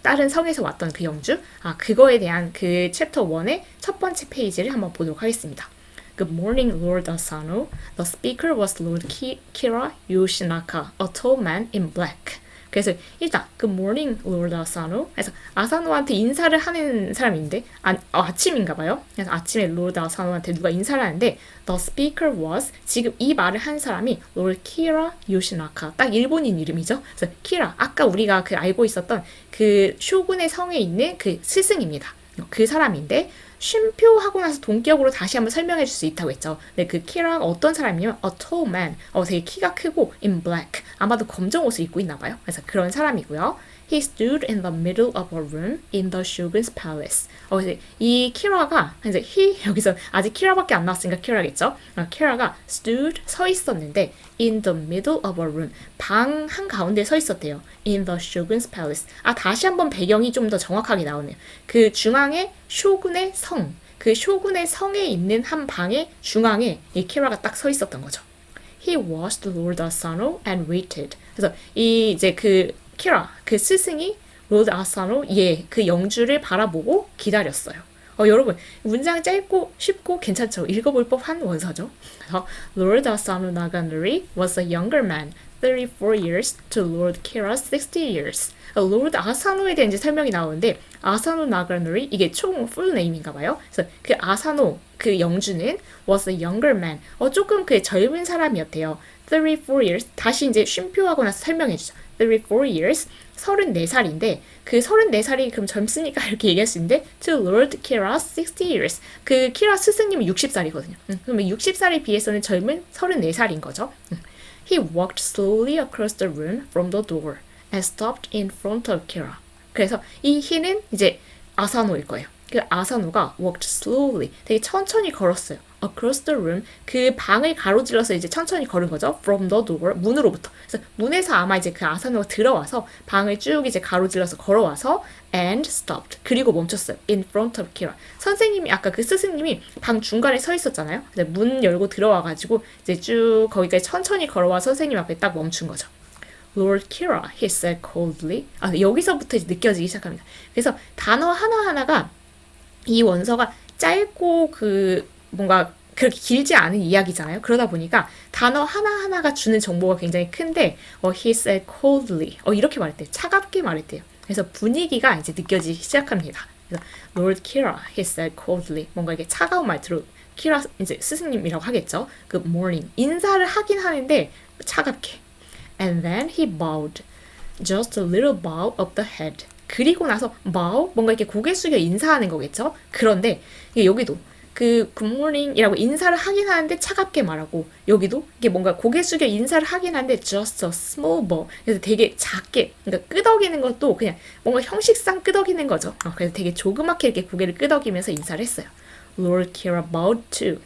다른 성에서 왔던 그 영주, 그거에 대한 그 챕터 1의 첫 번째 페이지를 한번 보도록 하겠습니다. Good morning, Lord Asano. The speaker was Lord Kira Yoshinaka, a tall man in black. 그래서 일단 Good morning, Lord Asano. 그래서 아사노한테 인사를 하는 사람인데 아침인가 봐요. 그래서 아침에 Lord 아사노한테 누가 인사를 하는데 The speaker was, 지금 이 말을 한 사람이 Lord Kira Yoshinaka, 딱 일본인 이름이죠. 그래서 Kira, 아까 우리가 알고 있었던 그 쇼군의 성에 있는 그 스승입니다. 그 사람인데 쉼표하고 나서 동격으로 다시 한번 설명해 줄 수 있다고 했죠. 근데 그 키라가 어떤 사람이냐면 a tall man, 되게 키가 크고 in black, 아마도 검정 옷을 입고 있나 봐요. 그래서 그런 사람이고요. He stood in the middle of a room in the shogun's palace. 이 키라가 이제 여기서 아직 키라밖에 안 나왔으니까 키라겠죠. 키라가 stood, 서 있었는데 in the middle of a room, 방 한가운데 서 있었대요. in the shogun's palace. 다시 한번 배경이 좀 더 정확하게 나오네요. 그 중앙에 쇼군의 성, 그 쇼군의 성에 있는 한 방의 중앙에 이 키라가 딱 서 있었던 거죠. He watched Lord Asano and waited. 그래서 이제 키라, 그 스승이 로드 아사노 그 영주를 바라보고 기다렸어요. 여러분 문장 짧고 쉽고 괜찮죠? 읽어볼 법한 원서죠. 그래서 Lord Asano Naganori was a younger man, 34 years to Lord Kira's 60 years. 로드 아사노에 대한 이제 설명이 나오는데 아사노 나가노리 이게 총 풀네임인가 봐요. 그래서 그 아사노 그 영주는 was a younger man. 조금 그 젊은 사람이었대요. 34 years 다시 이제 쉼표하고 나서 설명해 주죠. 34 years 34살인데 그 34살이 그럼 젊으니까 이렇게 얘기할 수 있는데 to Lord Kira's 60 years 그 키라 스승님은 60살이거든요. 그러면 60살에 비해서는 젊은 34살인 거죠. He walked slowly across the room from the door and stopped in front of Kira. 그래서 이 he는 이제 아사노일 거예요. 그 아사노가 walked slowly 되게 천천히 걸었어요. across the room 그 방을 가로질러서 이제 천천히 걸은 거죠. from the door 문으로부터. 그래서 문에서 아마 이제 그 아사노가 들어와서 방을 쭉 이제 가로질러서 걸어와서 and stopped 그리고 멈췄어요. in front of Kira. 선생님이 아까 그 스승님이 방 중간에 서 있었잖아요. 문 열고 들어와가지고 이제 쭉 거기까지 천천히 걸어와 선생님 앞에 딱 멈춘 거죠. Lord Kira, he said coldly. 여기서부터 이제 느껴지기 시작합니다. 그래서 단어 하나하나가 이 원서가 짧고 그 뭔가 그렇게 길지 않은 이야기잖아요. 그러다 보니까 단어 하나하나가 주는 정보가 굉장히 큰데 he said coldly 이렇게 말했대요. 차갑게 말했대요. 그래서 분위기가 이제 느껴지기 시작합니다. 그래서 Lord Kira, he said coldly 뭔가 이게 차가운 말투로 키라 이제 스승님이라고 하겠죠. Good morning 인사를 하긴 하는데 차갑게. And then he bowed, just a little bow of the head. 그리고 나서 bow 뭔가 이렇게 고개 숙여 인사하는 거겠죠. 그런데 여기도 그 굿모닝이라고 인사를 하긴 하는데 차갑게 말하고 여기도 이게 뭔가 고개 숙여 인사를 하긴 하는데 just a small bow 그래서 되게 작게 그러니까 끄덕이는 것도 그냥 뭔가 형식상 끄덕이는 거죠. 그래서 되게 조그맣게 이렇게 고개를 끄덕이면서 인사를 했어요. Lord Kira bowed too.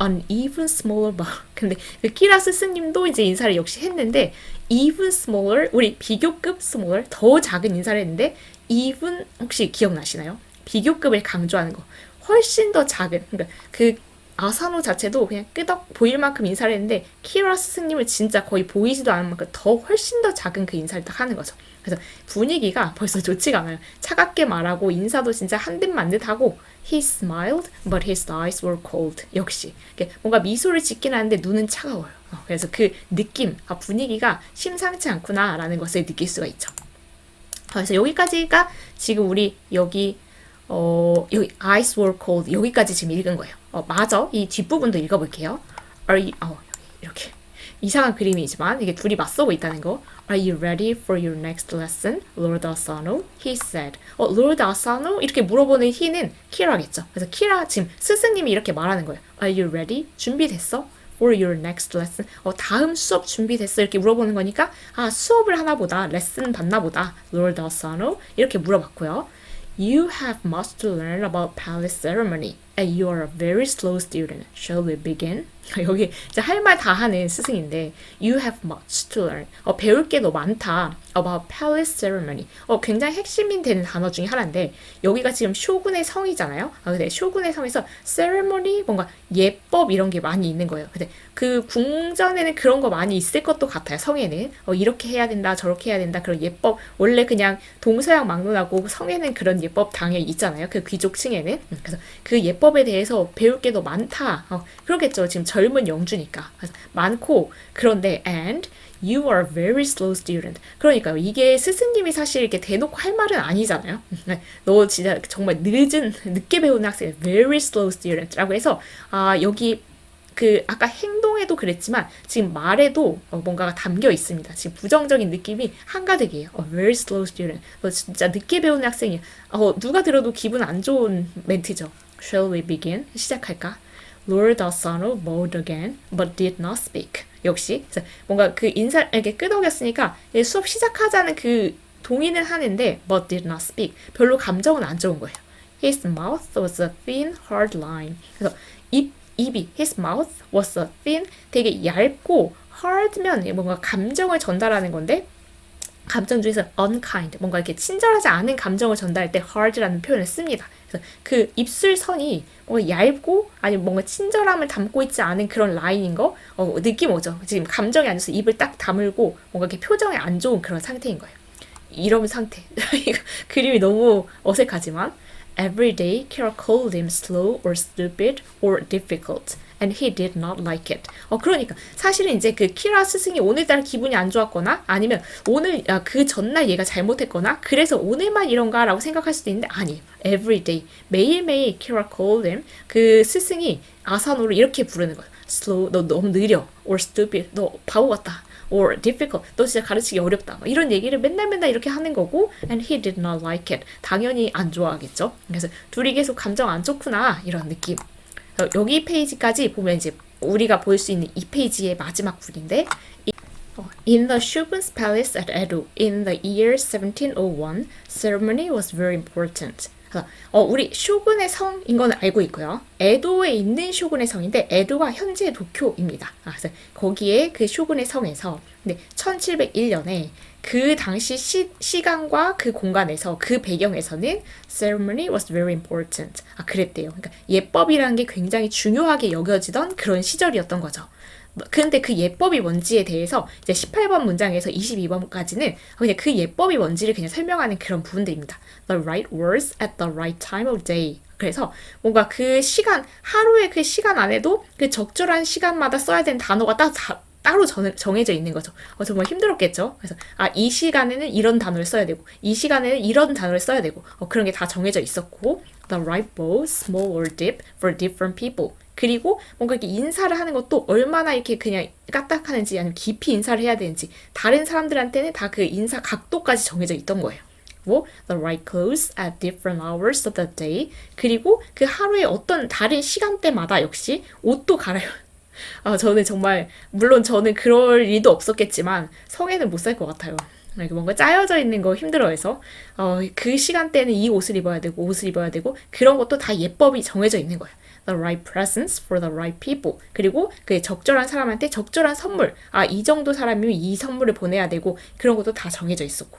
An even smaller bow. 근데 그 키라 스승님도 이제 인사를 역시 했는데 even smaller 우리 비교급 smaller 더 작은 인사를 했는데 even 혹시 기억나시나요? 비교급을 강조하는 거. 훨씬 더 작은 그러니까 그 아사노 자체도 그냥 끄덕 보일 만큼 인사를 했는데 키라 스승님은 진짜 거의 보이지도 않은 만큼 더 훨씬 더 작은 그 인사를 딱 하는 거죠. 그래서 분위기가 벌써 좋지가 않아요. 차갑게 말하고 인사도 진짜 한 듯 만 듯 하고 He smiled, but his eyes were cold. 역시 뭔가 미소를 짓긴 하는데 눈은 차가워요. 그래서 그 느낌, 분위기가 심상치 않구나라는 것을 느낄 수가 있죠. 그래서 여기까지가 지금 우리 여기 eyes were cold 여기까지 지금 읽은 거예요. 맞아. 이 뒷부분도 읽어볼게요. Are you, 이렇게 이상한 그림이지만 이게 둘이 맞서고 있다는 거. Are you ready for your next lesson, Lord Asano? He said. Lord Asano? 이렇게 물어보는 he는 키라겠죠. 그래서 키라 지금 스승님이 이렇게 말하는 거예요. Are you ready? 준비됐어? For your next lesson. 다음 수업 준비됐어? 이렇게 물어보는 거니까 수업을 하나 보다. 레슨 받나 보다. Lord Asano? 이렇게 물어봤고요. You have much to learn about palace ceremony, and you are a very slow student. Shall we begin? 여기 이제 할 말 다 하는 스승인데 You have much to learn. 배울 게 더 많다. About palace ceremony. 굉장히 핵심이 되는 단어 중에 하나인데 여기가 지금 쇼군의 성이잖아요. 근데 쇼군의 성에서 ceremony 뭔가 예법 이런 게 많이 있는 거예요. 근데 그 궁전에는 그런 거 많이 있을 것도 같아요. 성에는 이렇게 해야 된다, 저렇게 해야 된다. 그런 예법 원래 그냥 동서양 막론하고 성에는 그런 예법 당연히 있잖아요. 그 귀족층에는. 그래서 그 예법에 대해서 배울 게 더 많다. 그러겠죠. 지금 젊은 영주니까. 그래서 많고 그런데 and you are a very slow student. 그러니까요. 이게 스승님이 사실 이렇게 대놓고 할 말은 아니잖아요. 너 진짜 정말 늦게 배우는 학생 very slow student라고 해서 여기 그 아까 행동에도 그랬지만 지금 말에도 뭔가가 담겨 있습니다. 지금 부정적인 느낌이 한가득이에요. Very slow student. 너 진짜 늦게 배우는 학생이야. 누가 들어도 기분 안 좋은 멘트죠. Shall we begin? 시작할까? Lord Asano bowed again, but did not speak. 역시 뭔가 그 인사 이렇게 끄덕였으니까 수업 시작하자는 그 동의는 하는데 but did not speak. 별로 감정은 안 좋은 거예요. His mouth was a thin, hard line. 그래서 입이 his mouth was a thin, 되게 얇고 hard면 뭔가 감정을 전달하는 건데 감정 중에서 unkind, 뭔가 이렇게 친절하지 않은 감정을 전달할 때 hard라는 표현을 씁니다. 그래서 그 입술선이 뭔가 얇고 아니면 뭔가 친절함을 담고 있지 않은 그런 라인인 거 느낌 오죠. 지금 감정이 안 좋아서 입을 딱 다물고 뭔가 이렇게 표정이 안 좋은 그런 상태인 거예요. 이런 상태. 그림이 너무 어색하지만 Every day, Kira called him slow or stupid or difficult, and he did not like it. 그러니까 사실은 이제 그 키라 스승이 오늘따라 기분이 안 좋았거나 아니면 오늘 그 전날 얘가 잘못했거나 그래서 오늘만 이런가라고 생각할 수도 있는데 아니. Every day, 매일매일 Kira called him 그 스승이 아사노를 이렇게 부르는 거예요. Slow, 너 너무 느려. Or stupid, 너 바보 같다. Or difficult, 너 진짜 가르치기 어렵다. 이런 얘기를 맨날 이렇게 하는 거고 and he did not like it. 당연히 안 좋아하겠죠. 그래서 둘이 계속 감정 안 좋구나 이런 느낌. 여기 페이지까지 보면 이제 우리가 볼 수 있는 이 페이지의 마지막 구인데 In the Shogun's palace at Edo in the year 1701, ceremony was very important. 우리 쇼군의 성인 건 알고 있고요. 에도에 있는 쇼군의 성인데 에도가 현재 도쿄입니다. 그래서 거기에 그 쇼군의 성에서 1701년에 그 당시 시간과 그 공간에서 그 배경에서는 ceremony was very important. 그랬대요. 그러니까 예법이라는 게 굉장히 중요하게 여겨지던 그런 시절이었던 거죠. 근데 그 예법이 뭔지에 대해서 이제 18번 문장에서 22번까지는 그냥 그 예법이 뭔지를 그냥 설명하는 그런 부분들입니다. The right words at the right time of day. 그래서 뭔가 그 시간, 하루의 그 시간 안에도 그 적절한 시간마다 써야 되는 단어가 따로 정해져 있는 거죠. 정말 힘들었겠죠. 그래서 이 시간에는 이런 단어를 써야 되고 이 시간에는 이런 단어를 써야 되고 그런 게 다 정해져 있었고 The right bow, small or deep for different people. 그리고 뭔가 이렇게 인사를 하는 것도 얼마나 이렇게 그냥 까딱하는지 아니면 깊이 인사를 해야 되는지 다른 사람들한테는 다 그 인사 각도까지 정해져 있던 거예요. 그리고 the right clothes at different hours of the day. 그리고 그 하루의 어떤 다른 시간대마다 역시 옷도 갈아요. 저는 정말 물론 저는 그럴 일도 없었겠지만 성에는 못 살 것 같아요. 뭔가 짜여져 있는 거 힘들어해서 그 시간대는 이 옷을 입어야 되고 옷을 입어야 되고 그런 것도 다 예법이 정해져 있는 거예요. The right presents for the right people. 그리고 그 적절한 사람한테 적절한 선물. 이 정도 사람이면 이 선물을 보내야 되고 그런 것도 다 정해져 있었고.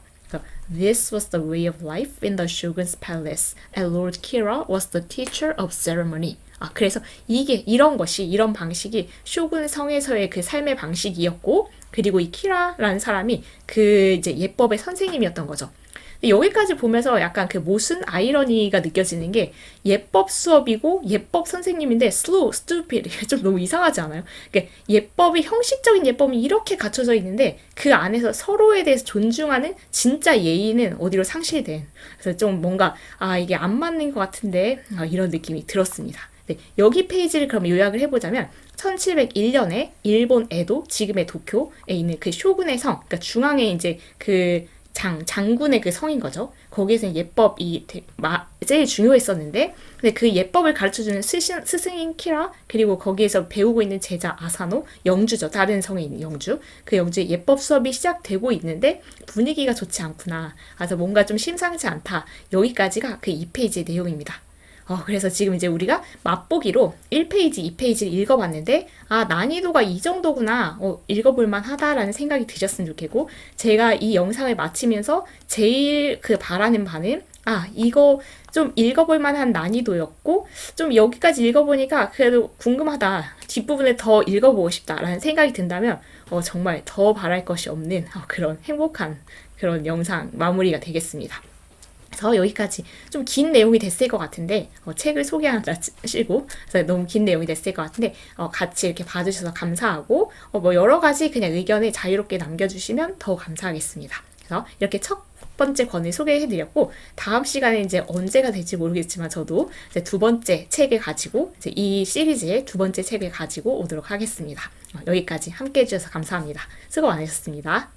This was the way of life in the shogun's palace, and Lord Kira was the teacher of ceremony. 그래서 이런 방식이 쇼군 성에서의 그 삶의 방식이었고, 그리고 이 키라라는 사람이 그 이제 예법의 선생님이었던 거죠. 여기까지 보면서 약간 그 모순 아이러니가 느껴지는 게 예법 수업이고 예법 선생님인데 slow, stupid 좀 너무 이상하지 않아요? 그러니까 예법이 형식적인 예법이 이렇게 갖춰져 있는데 그 안에서 서로에 대해서 존중하는 진짜 예의는 어디로 상실된 그래서 좀 뭔가 이게 안 맞는 것 같은데 이런 느낌이 들었습니다. 여기 페이지를 그럼 요약을 해보자면 1701년에 일본 에도, 지금의 도쿄에 있는 그 쇼군의 성, 그러니까 중앙에 이제 그 장군의 그 성인 거죠. 거기에서 예법이 제일 중요했었는데, 근데 그 예법을 가르쳐주는 스승인 키라, 그리고 거기에서 배우고 있는 제자 아사노, 영주죠. 다른 성에 있는 영주. 그 영주의 예법 수업이 시작되고 있는데, 분위기가 좋지 않구나. 그래서 뭔가 좀 심상치 않다. 여기까지가 그 2페이지의 내용입니다. 그래서 지금 이제 우리가 맛보기로 1페이지, 2페이지를 읽어봤는데 난이도가 이 정도구나, 읽어볼만 하다라는 생각이 드셨으면 좋겠고 제가 이 영상을 마치면서 제일 그 바라는 바는 이거 좀 읽어볼 만한 난이도였고 좀 여기까지 읽어보니까 그래도 궁금하다, 뒷부분을 더 읽어보고 싶다라는 생각이 든다면 정말 더 바랄 것이 없는 그런 행복한 그런 영상 마무리가 되겠습니다. 그래서 여기까지 좀 긴 내용이 됐을 것 같은데 책을 소개한다 치고 너무 긴 내용이 됐을 것 같은데 같이 이렇게 봐주셔서 감사하고 뭐 여러 가지 그냥 의견을 자유롭게 남겨주시면 더 감사하겠습니다. 그래서 이렇게 첫 번째 권을 소개해드렸고 다음 시간에 이제 언제가 될지 모르겠지만 저도 이제 두 번째 책을 가지고 이제 이 시리즈의 두 번째 책을 가지고 오도록 하겠습니다. 여기까지 함께 해주셔서 감사합니다. 수고 많으셨습니다.